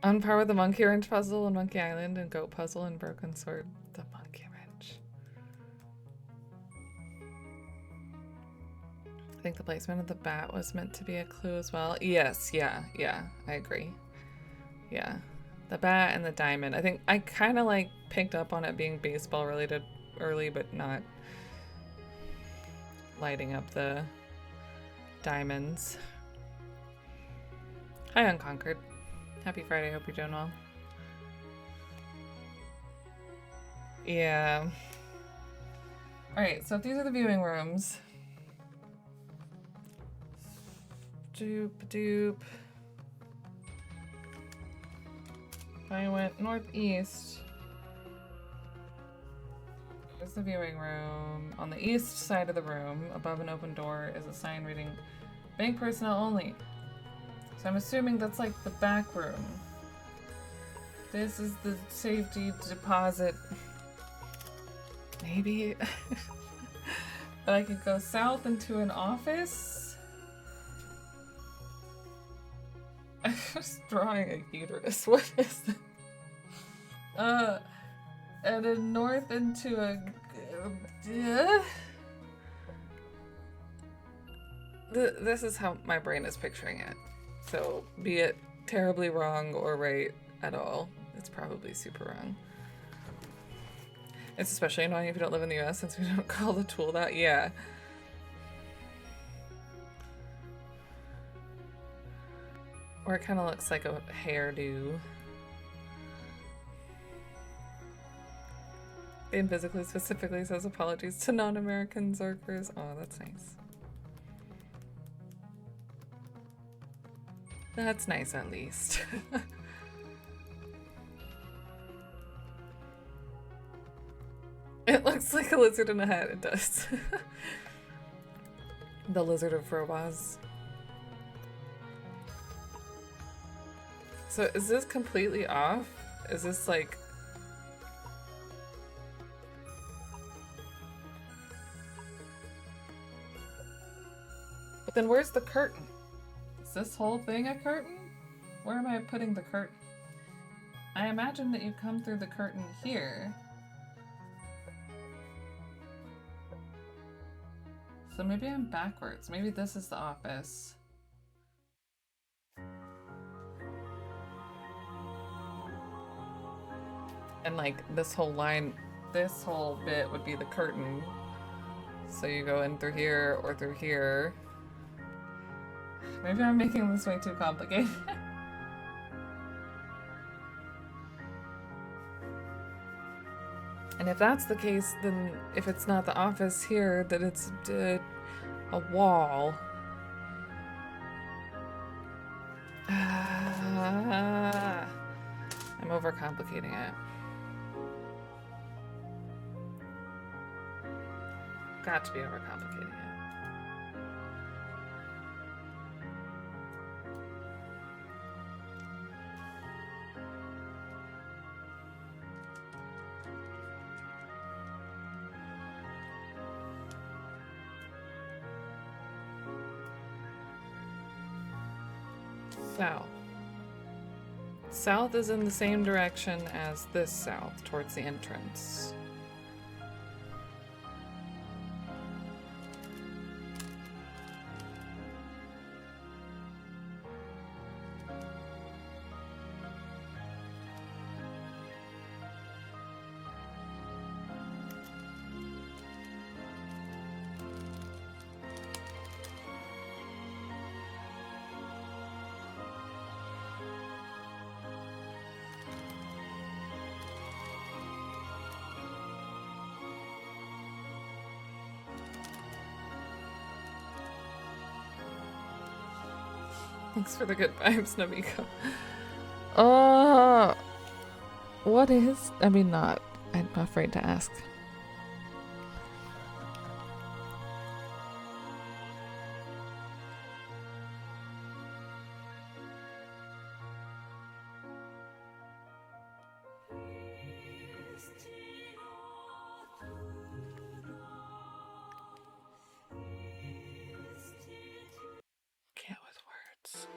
On par with the monkey wrench puzzle and Monkey Island and goat puzzle and broken sword. The monkey wrench. I think the placement of the bat was meant to be a clue as well. Yes, yeah, I agree. Yeah. The bat and the diamond. I think I kind of like picked up on it being baseball related early, but not lighting up the diamonds. Hi, Unconquered. Happy Friday. Hope you're doing well. Yeah. Alright, so if these are the viewing rooms. Doop doop. If I went northeast. There's the viewing room. On the east side of the room, above an open door, is a sign reading bank personnel only. So I'm assuming that's like the back room. This is the safety deposit. Maybe. But I could go south into an office. I was drawing a uterus. What is that? And then north into a... This is how my brain is picturing it. So, be it terribly wrong or right at all, it's probably super wrong. It's especially annoying if you don't live in the US since we don't call the tool that. Yeah. Or it kind of looks like a hairdo. And physically specifically says apologies to non-American Zorkers. Oh, that's nice. That's nice at least. It looks like a lizard in a hat. It does. The Wizard of Frobozz. So is this completely off? Is this like... But then where's the curtain? Is this whole thing a curtain? Where am I putting the curtain? I imagine that you come through the curtain here. So maybe I'm backwards. Maybe this is the office. And like this whole line, this whole bit would be the curtain. So you go in through here or through here. Maybe I'm making this way too complicated. And if that's the case, then if it's not the office here, then it's a wall. I'm overcomplicating it. Got to be overcomplicating it. South. South is in the same direction as this south, towards the entrance. Thanks for the good vibes, Namiko. What is... I mean, not. I'm afraid to ask.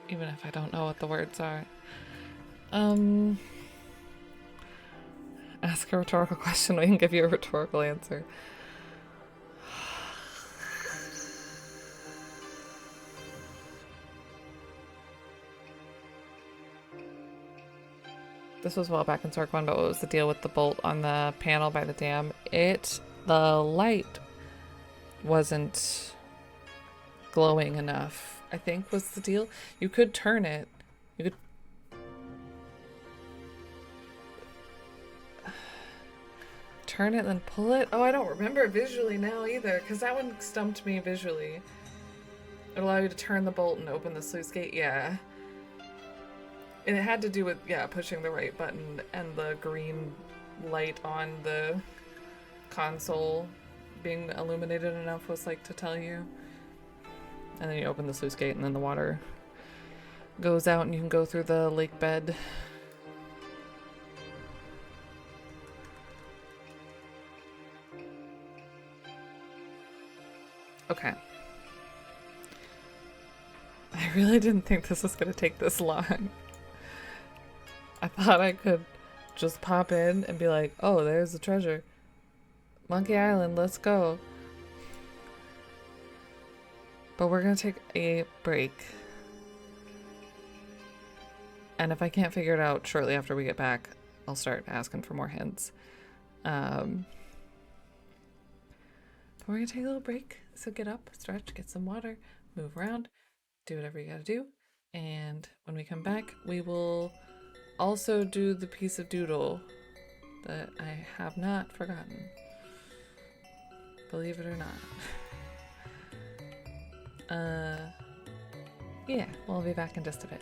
Even if I don't know what the words are. Ask a rhetorical question, we can give you a rhetorical answer. this was well back in Zork 1, but what was the deal with the bolt on the panel by the dam? The light wasn't glowing enough, I think was the deal. You could turn it. You could turn it and then pull it. Oh, I don't remember visually now either, because that one stumped me visually. It allowed you to turn the bolt and open the sluice gate, yeah. And it had to do with, yeah, pushing the right button and the green light on the console being illuminated enough was like to tell you. And then you open the sluice gate and then the water goes out and you can go through the lake bed. Okay. I really didn't think this was going to take this long. I thought I could just pop in and be like, oh, there's the treasure. Monkey Island, let's go. But we're going to take a break. And if I can't figure it out shortly after we get back, I'll start asking for more hints. But we're going to take a little break. So get up, stretch, get some water, move around, do whatever you got to do. And when we come back, we will also do the piece of doodle that I have not forgotten. Believe it or not. Yeah, we'll be back in just a bit.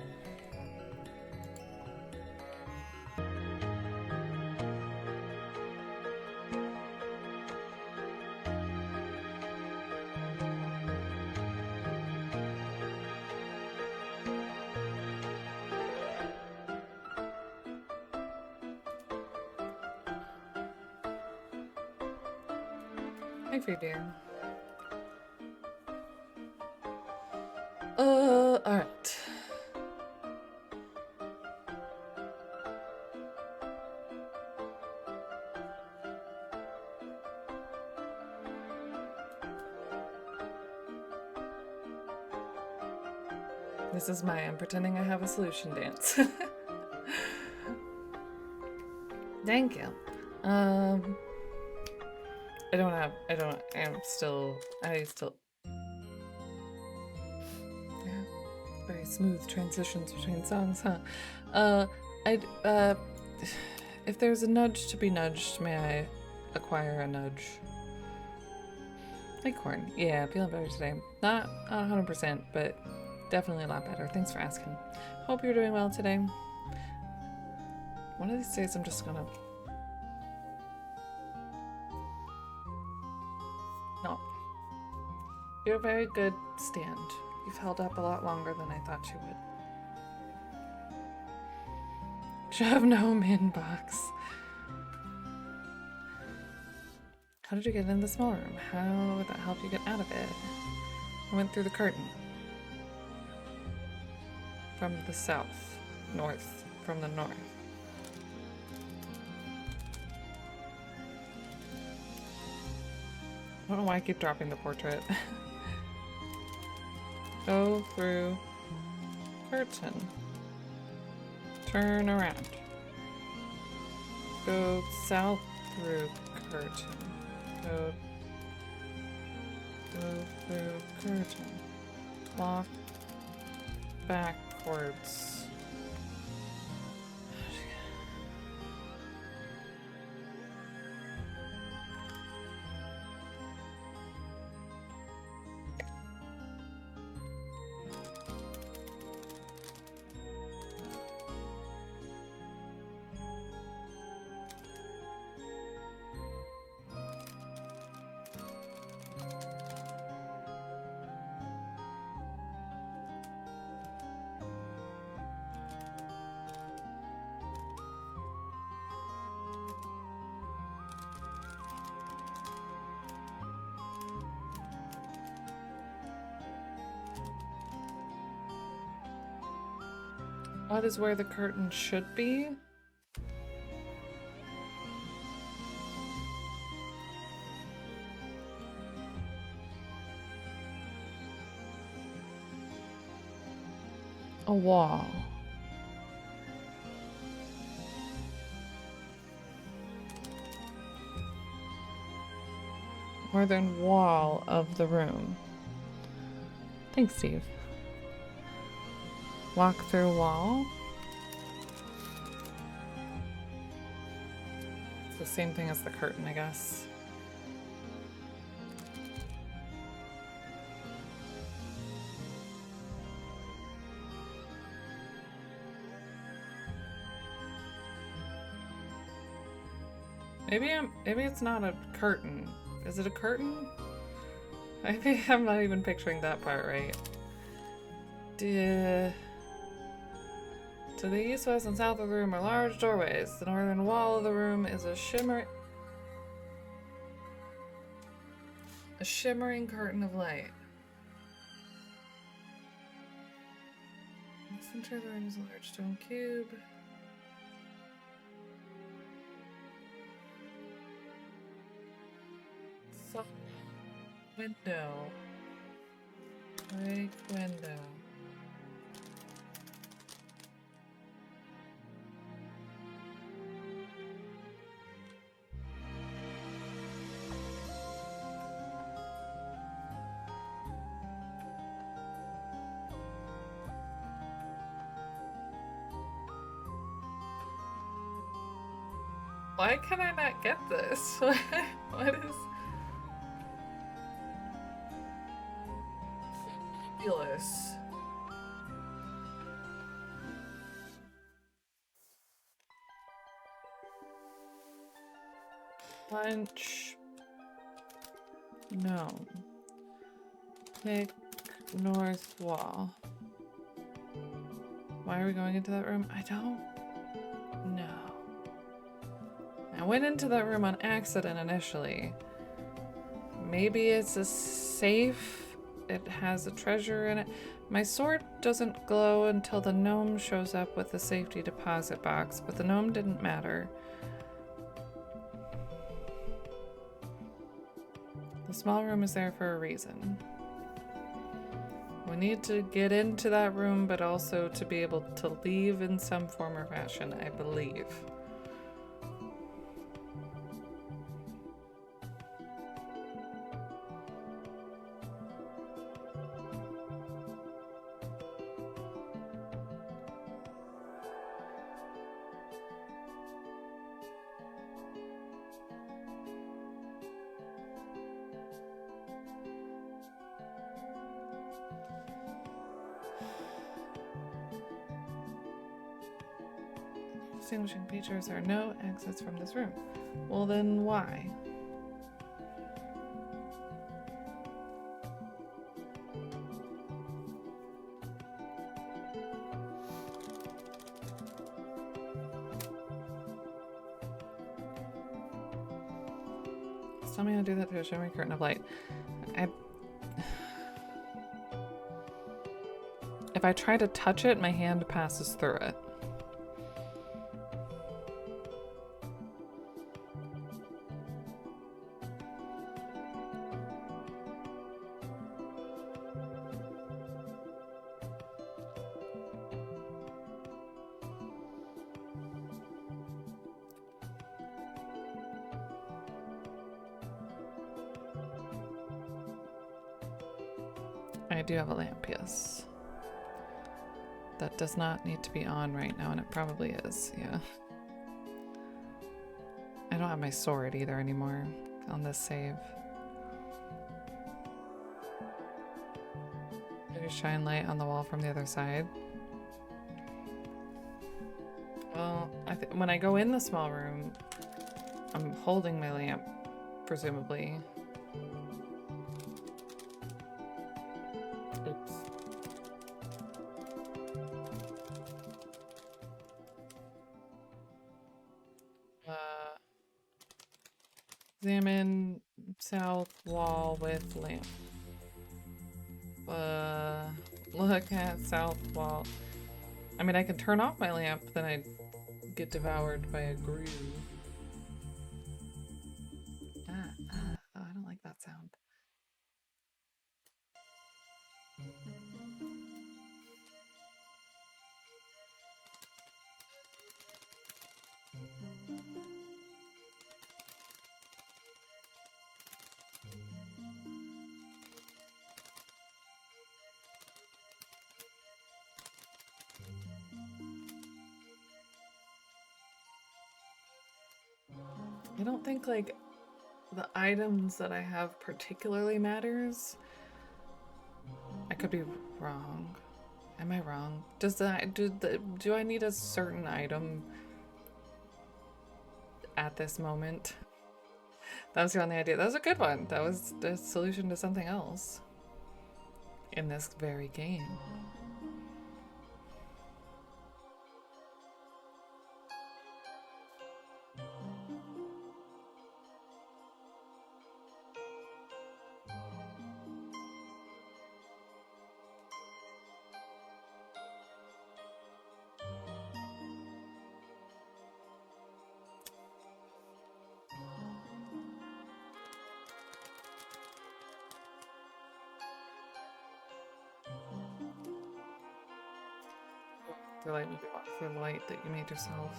Hi, free dear. Alright. This is I'm pretending I have a solution dance. Thank you. I still yeah, very smooth transitions between songs, huh? If there's a nudge to be nudged, may I acquire a nudge? Acorn. Yeah, feeling better today. Not 100%, but definitely a lot better. Thanks for asking. Hope you're doing well today. One of these days I'm just gonna... No. You're a very good stand. You've held up a lot longer than I thought you would. Shove no min box. How did you get in the small room? How would that help you get out of it? I went through the curtain. From the south. North. From the north. I don't know why I keep dropping the portrait. Go through curtain. Turn around. Go south through curtain. Go through curtain. Walk backwards. That is where the curtain should be. A wall. northern wall of the room. Thanks, Steve. Walk through wall. It's the same thing as the curtain, I guess. Maybe it's not a curtain. Is it a curtain? Maybe I'm not even picturing that part right. To the east, west, and south of the room are large doorways. The northern wall of the room is a shimmering curtain of light. In the center of the room is a large stone cube. Soft window. Big window. Why can I not get this? What is... Fabulous. Punch. No. Pick north wall. Why are we going into that room? I don't know. I went into that room on accident initially. Maybe it's a safe. It has a treasure in it. My sword doesn't glow until the gnome shows up with the safety deposit box, but the gnome didn't matter. The small room is there for a reason. We need to get into that room, but also to be able to leave in some form or fashion, I believe. Distinguishing features are no exits from this room. Well, then why? Just tell me how to do that through a shimmering curtain of light. If I try to touch it, my hand passes through it. I do have a lamp, yes. That does not need to be on right now, and it probably is, yeah. I don't have my sword either anymore on this save. Maybe shine light on the wall from the other side. Well, when I go in the small room, I'm holding my lamp, presumably. Oops. Examine south wall with lamp. Look at south wall. I mean, I can turn off my lamp, then I get devoured by a groove. Oh, I don't like that sound. don't think like the items that I have particularly matters. I could be wrong. Am I wrong? Do I need a certain item at this moment? That was your only idea. That was a good one. That was the solution to something else in this very game. Or like maybe walk through the light that you made yourself.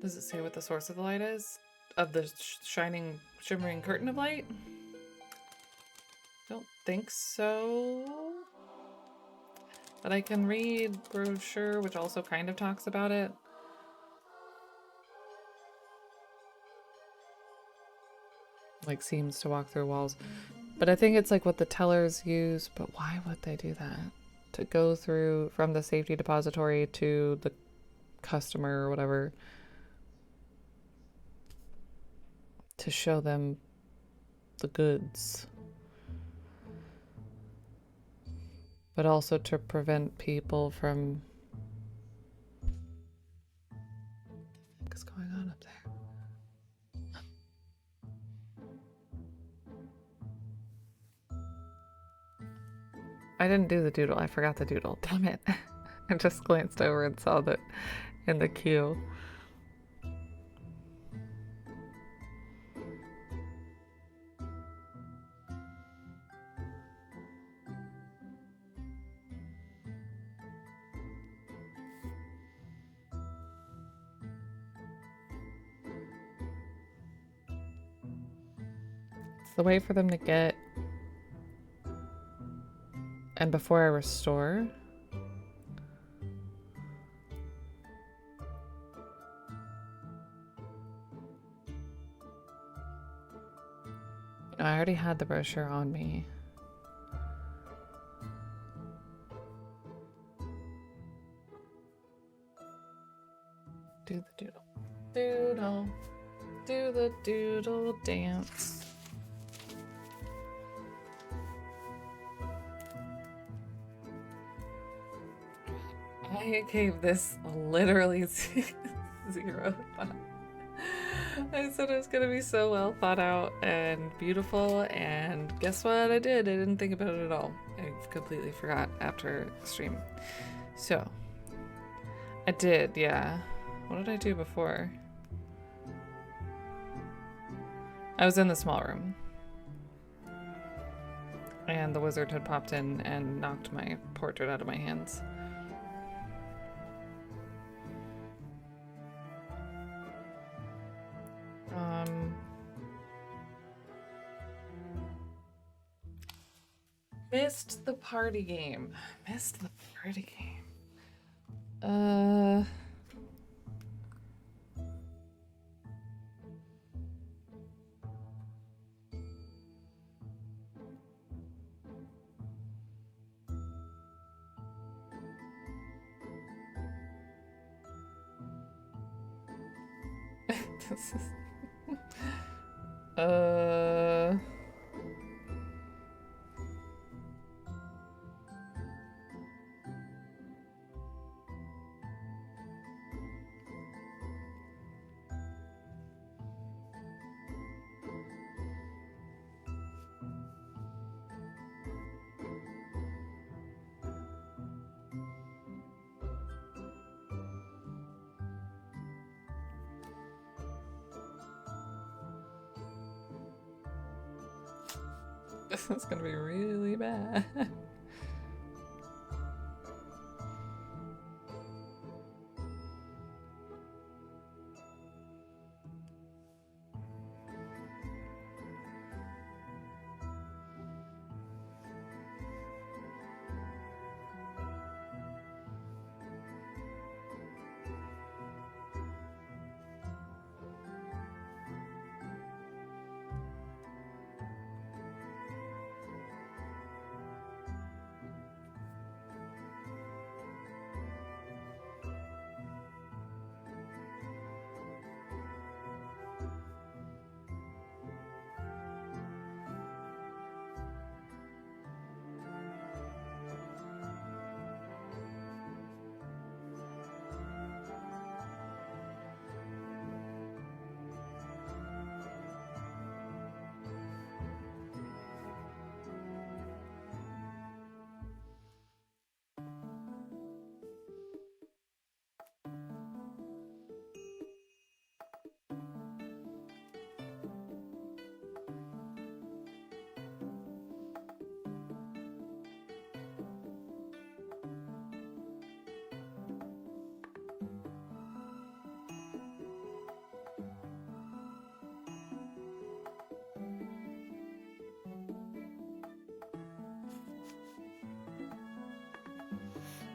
Does it say what the source of the light is? Of the shining, shimmering curtain of light? Don't think so. But I can read brochure, which also kind of talks about it. Like seems to walk through walls. But I think it's like what the tellers use. But why would they do that? To go through from the safety depository to the customer or whatever. To show them the goods. But also to prevent people from... What's going on up there? I didn't do the doodle. I forgot the doodle. Damn it. I just glanced over and saw that in the queue. It's the way for them to get... And before I restore... I already had the brochure on me. Do the doodle. Doodle. Do the doodle dance. I gave this literally 0 thought. I said it was gonna be so well thought out and beautiful, and guess what I did? I didn't think about it at all. I completely forgot after stream. So, I did, yeah. What did I do before? I was in the small room. And the wizard had popped in and knocked my portrait out of my hands. Missed the party game. Missed the party game. This is... This is gonna be really bad.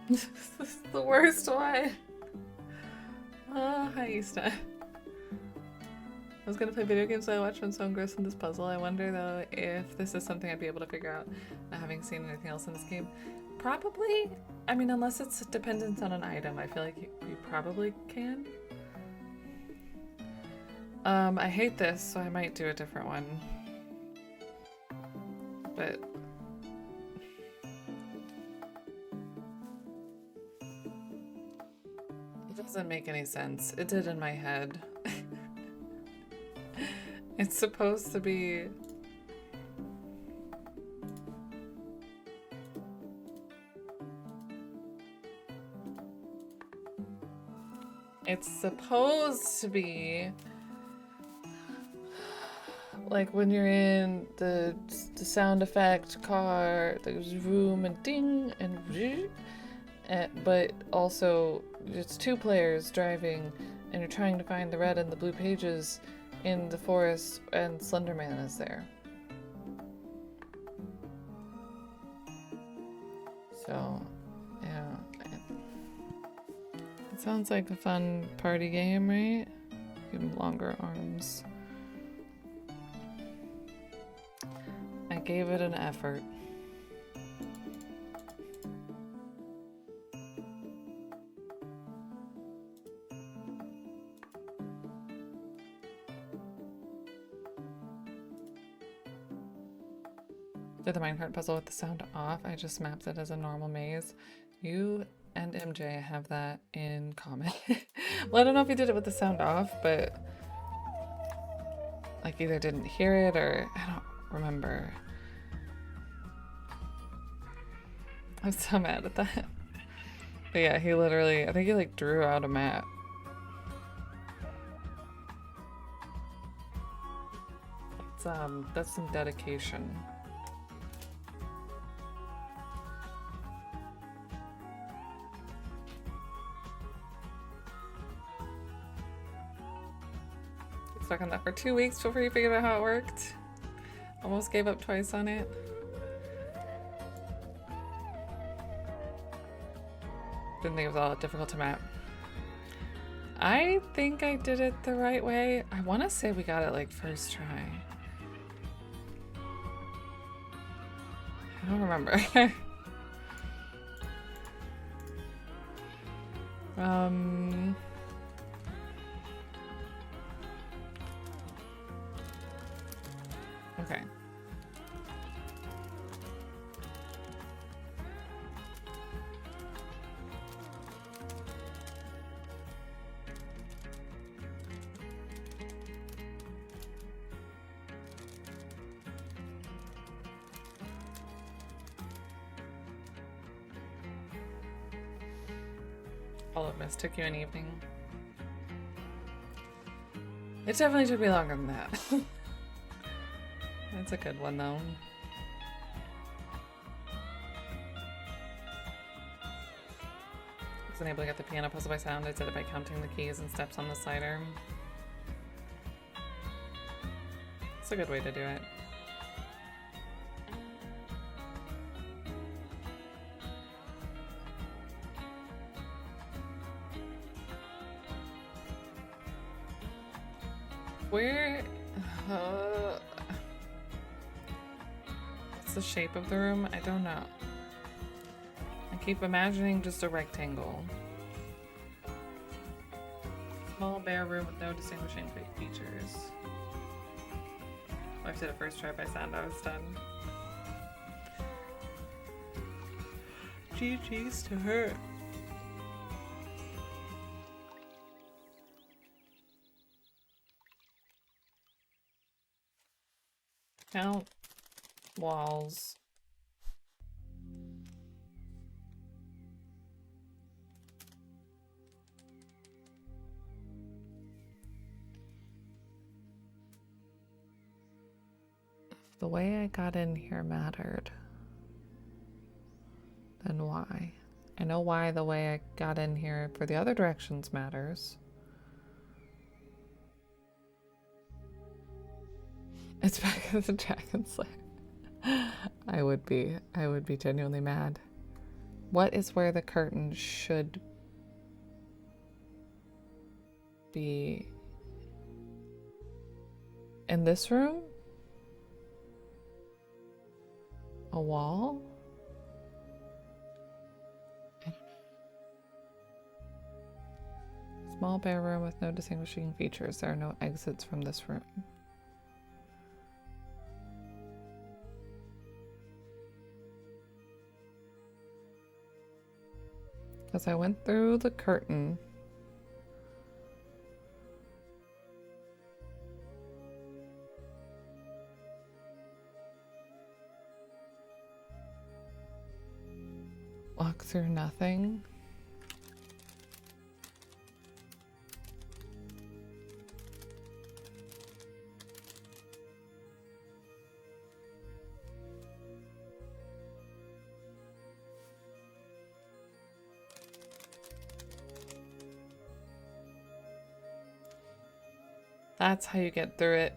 This is the worst one. Oh, hi, Easter. I was gonna play video games, so I watched one so engrossed in this puzzle. I wonder though if this is something I'd be able to figure out, not having seen anything else in this game. Probably. I mean, unless it's dependent on an item, I feel like you probably can. I hate this, so I might do a different one. But it doesn't make any sense. It did in my head. It's supposed to be... It's supposed to be... like when you're in the sound effect car, there's vroom and ding and vroom, but also it's two players driving and you're trying to find the red and the blue pages in the forest and Slenderman is there. So, yeah. It sounds like a fun party game, right? Give him longer arms. I gave it an effort. Did the minecart puzzle with the sound off. I just mapped it as a normal maze. You and MJ have that in common. Well, I don't know if you did it with the sound off, but like either didn't hear it or I don't remember. I'm so mad at that. But yeah, he literally, I think he like drew out a map. That's some dedication. Stuck on that for 2 weeks before you figured out how it worked. Almost gave up twice on it. Didn't think it was all that difficult to map. I think I did it the right way. I want to say we got it like first try. I don't remember. Okay. All of this took you an evening. It definitely took me longer than that. That's a good one though. I was unable to get the piano puzzle by sound. I did it by counting the keys and steps on the slider. It's a good way to do it. Where... what's the shape of the room? I don't know. I keep imagining just a rectangle. Small bare room with no distinguishing features. Well, I did it first try by sound, I was done. GG's to her. Count walls. If the way I got in here mattered, then why? I know why the way I got in here for the other directions matters. It's back at the Dragon Slayer. I would be genuinely mad. What is where the curtain should be? In this room? A wall? Small bare room with no distinguishing features. There are no exits from this room. Because I went through the curtain. Walk through nothing. That's how you get through it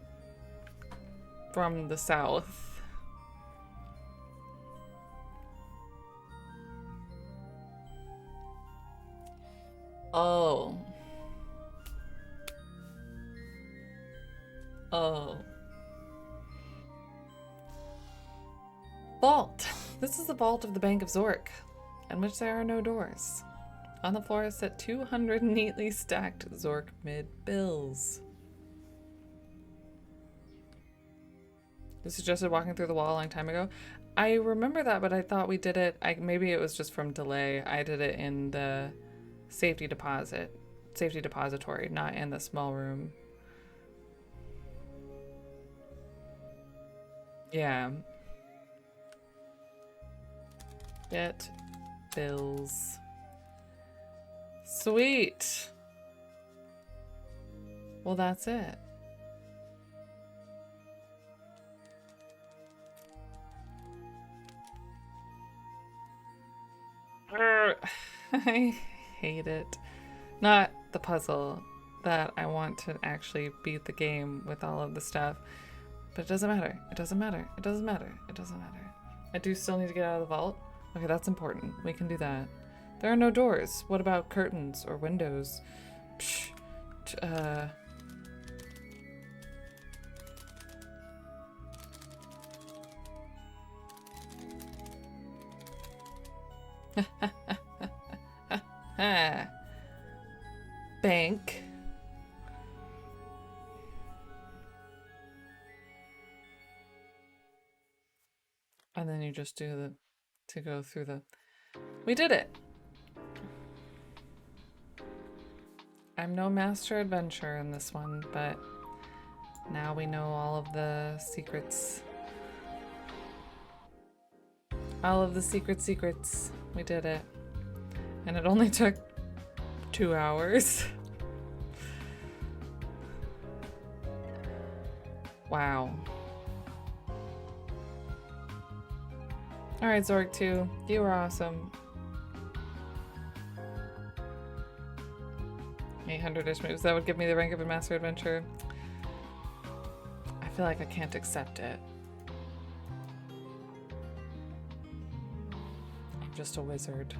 from the south. Oh. Oh. Vault. This is the vault of the Bank of Zork, in which there are no doors. On the floor sit 200 neatly stacked Zork mid-bills. You suggested walking through the wall a long time ago. I remember that, but I thought we did it. Maybe it was just from delay. I did it in the safety depository, not in the small room. Yeah. Get bills. Sweet. Well, that's it. I hate it. Not the puzzle, that I want to actually beat the game with all of the stuff. But it doesn't matter. It doesn't matter. It doesn't matter. It doesn't matter. I do still need to get out of the vault. Okay, that's important. We can do that. There are no doors. What about curtains or windows? Psh, Bank. And then you just do the, to go through the, we did it. I'm no master adventurer in this one, but now we know all of the secrets. All of the secrets. We did it. And it only took 2 hours. Wow. Alright, Zork II, you were awesome. 800-ish moves. That would give me the rank of a master adventurer. I feel like I can't accept it. I'm just a wizard.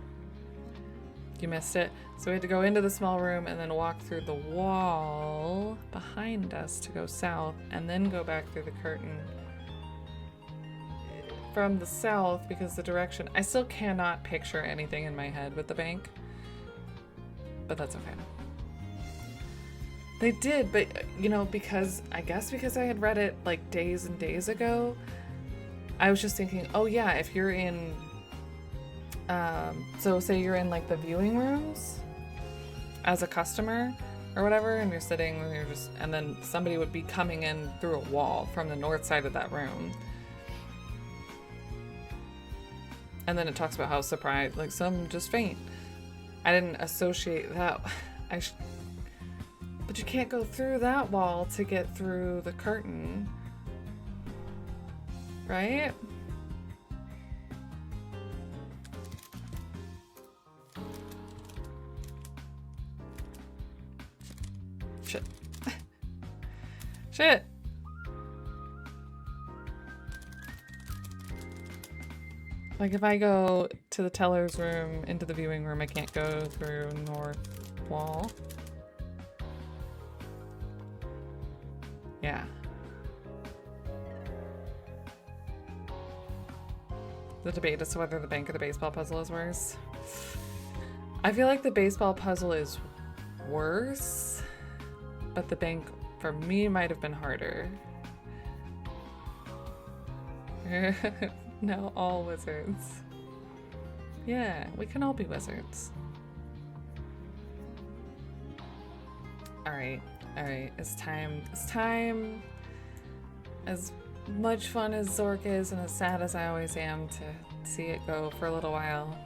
You missed it. So we had to go into the small room and then walk through the wall behind us to go south and then go back through the curtain from the south because the direction... I still cannot picture anything in my head with the bank, but that's okay. They did, but you know, because I guess because I had read it like days and days ago, I was just thinking, oh yeah, if you're in so say you're in like the viewing rooms as a customer or whatever, and you're sitting and you're just, and then somebody would be coming in through a wall from the north side of that room. And then it talks about how surprised, like some just faint. I didn't associate that. But you can't go through that wall to get through the curtain, right? Shit. Shit. Like if I go to the teller's room, into the viewing room, I can't go through north wall. Yeah. The debate as to whether the bank or the baseball puzzle is worse. I feel like the baseball puzzle is worse, but the bank for me might have been harder. Now all wizards. Yeah, we can all be wizards. Alright, it's time. As much fun as Zork is and as sad as I always am to see it go for a little while.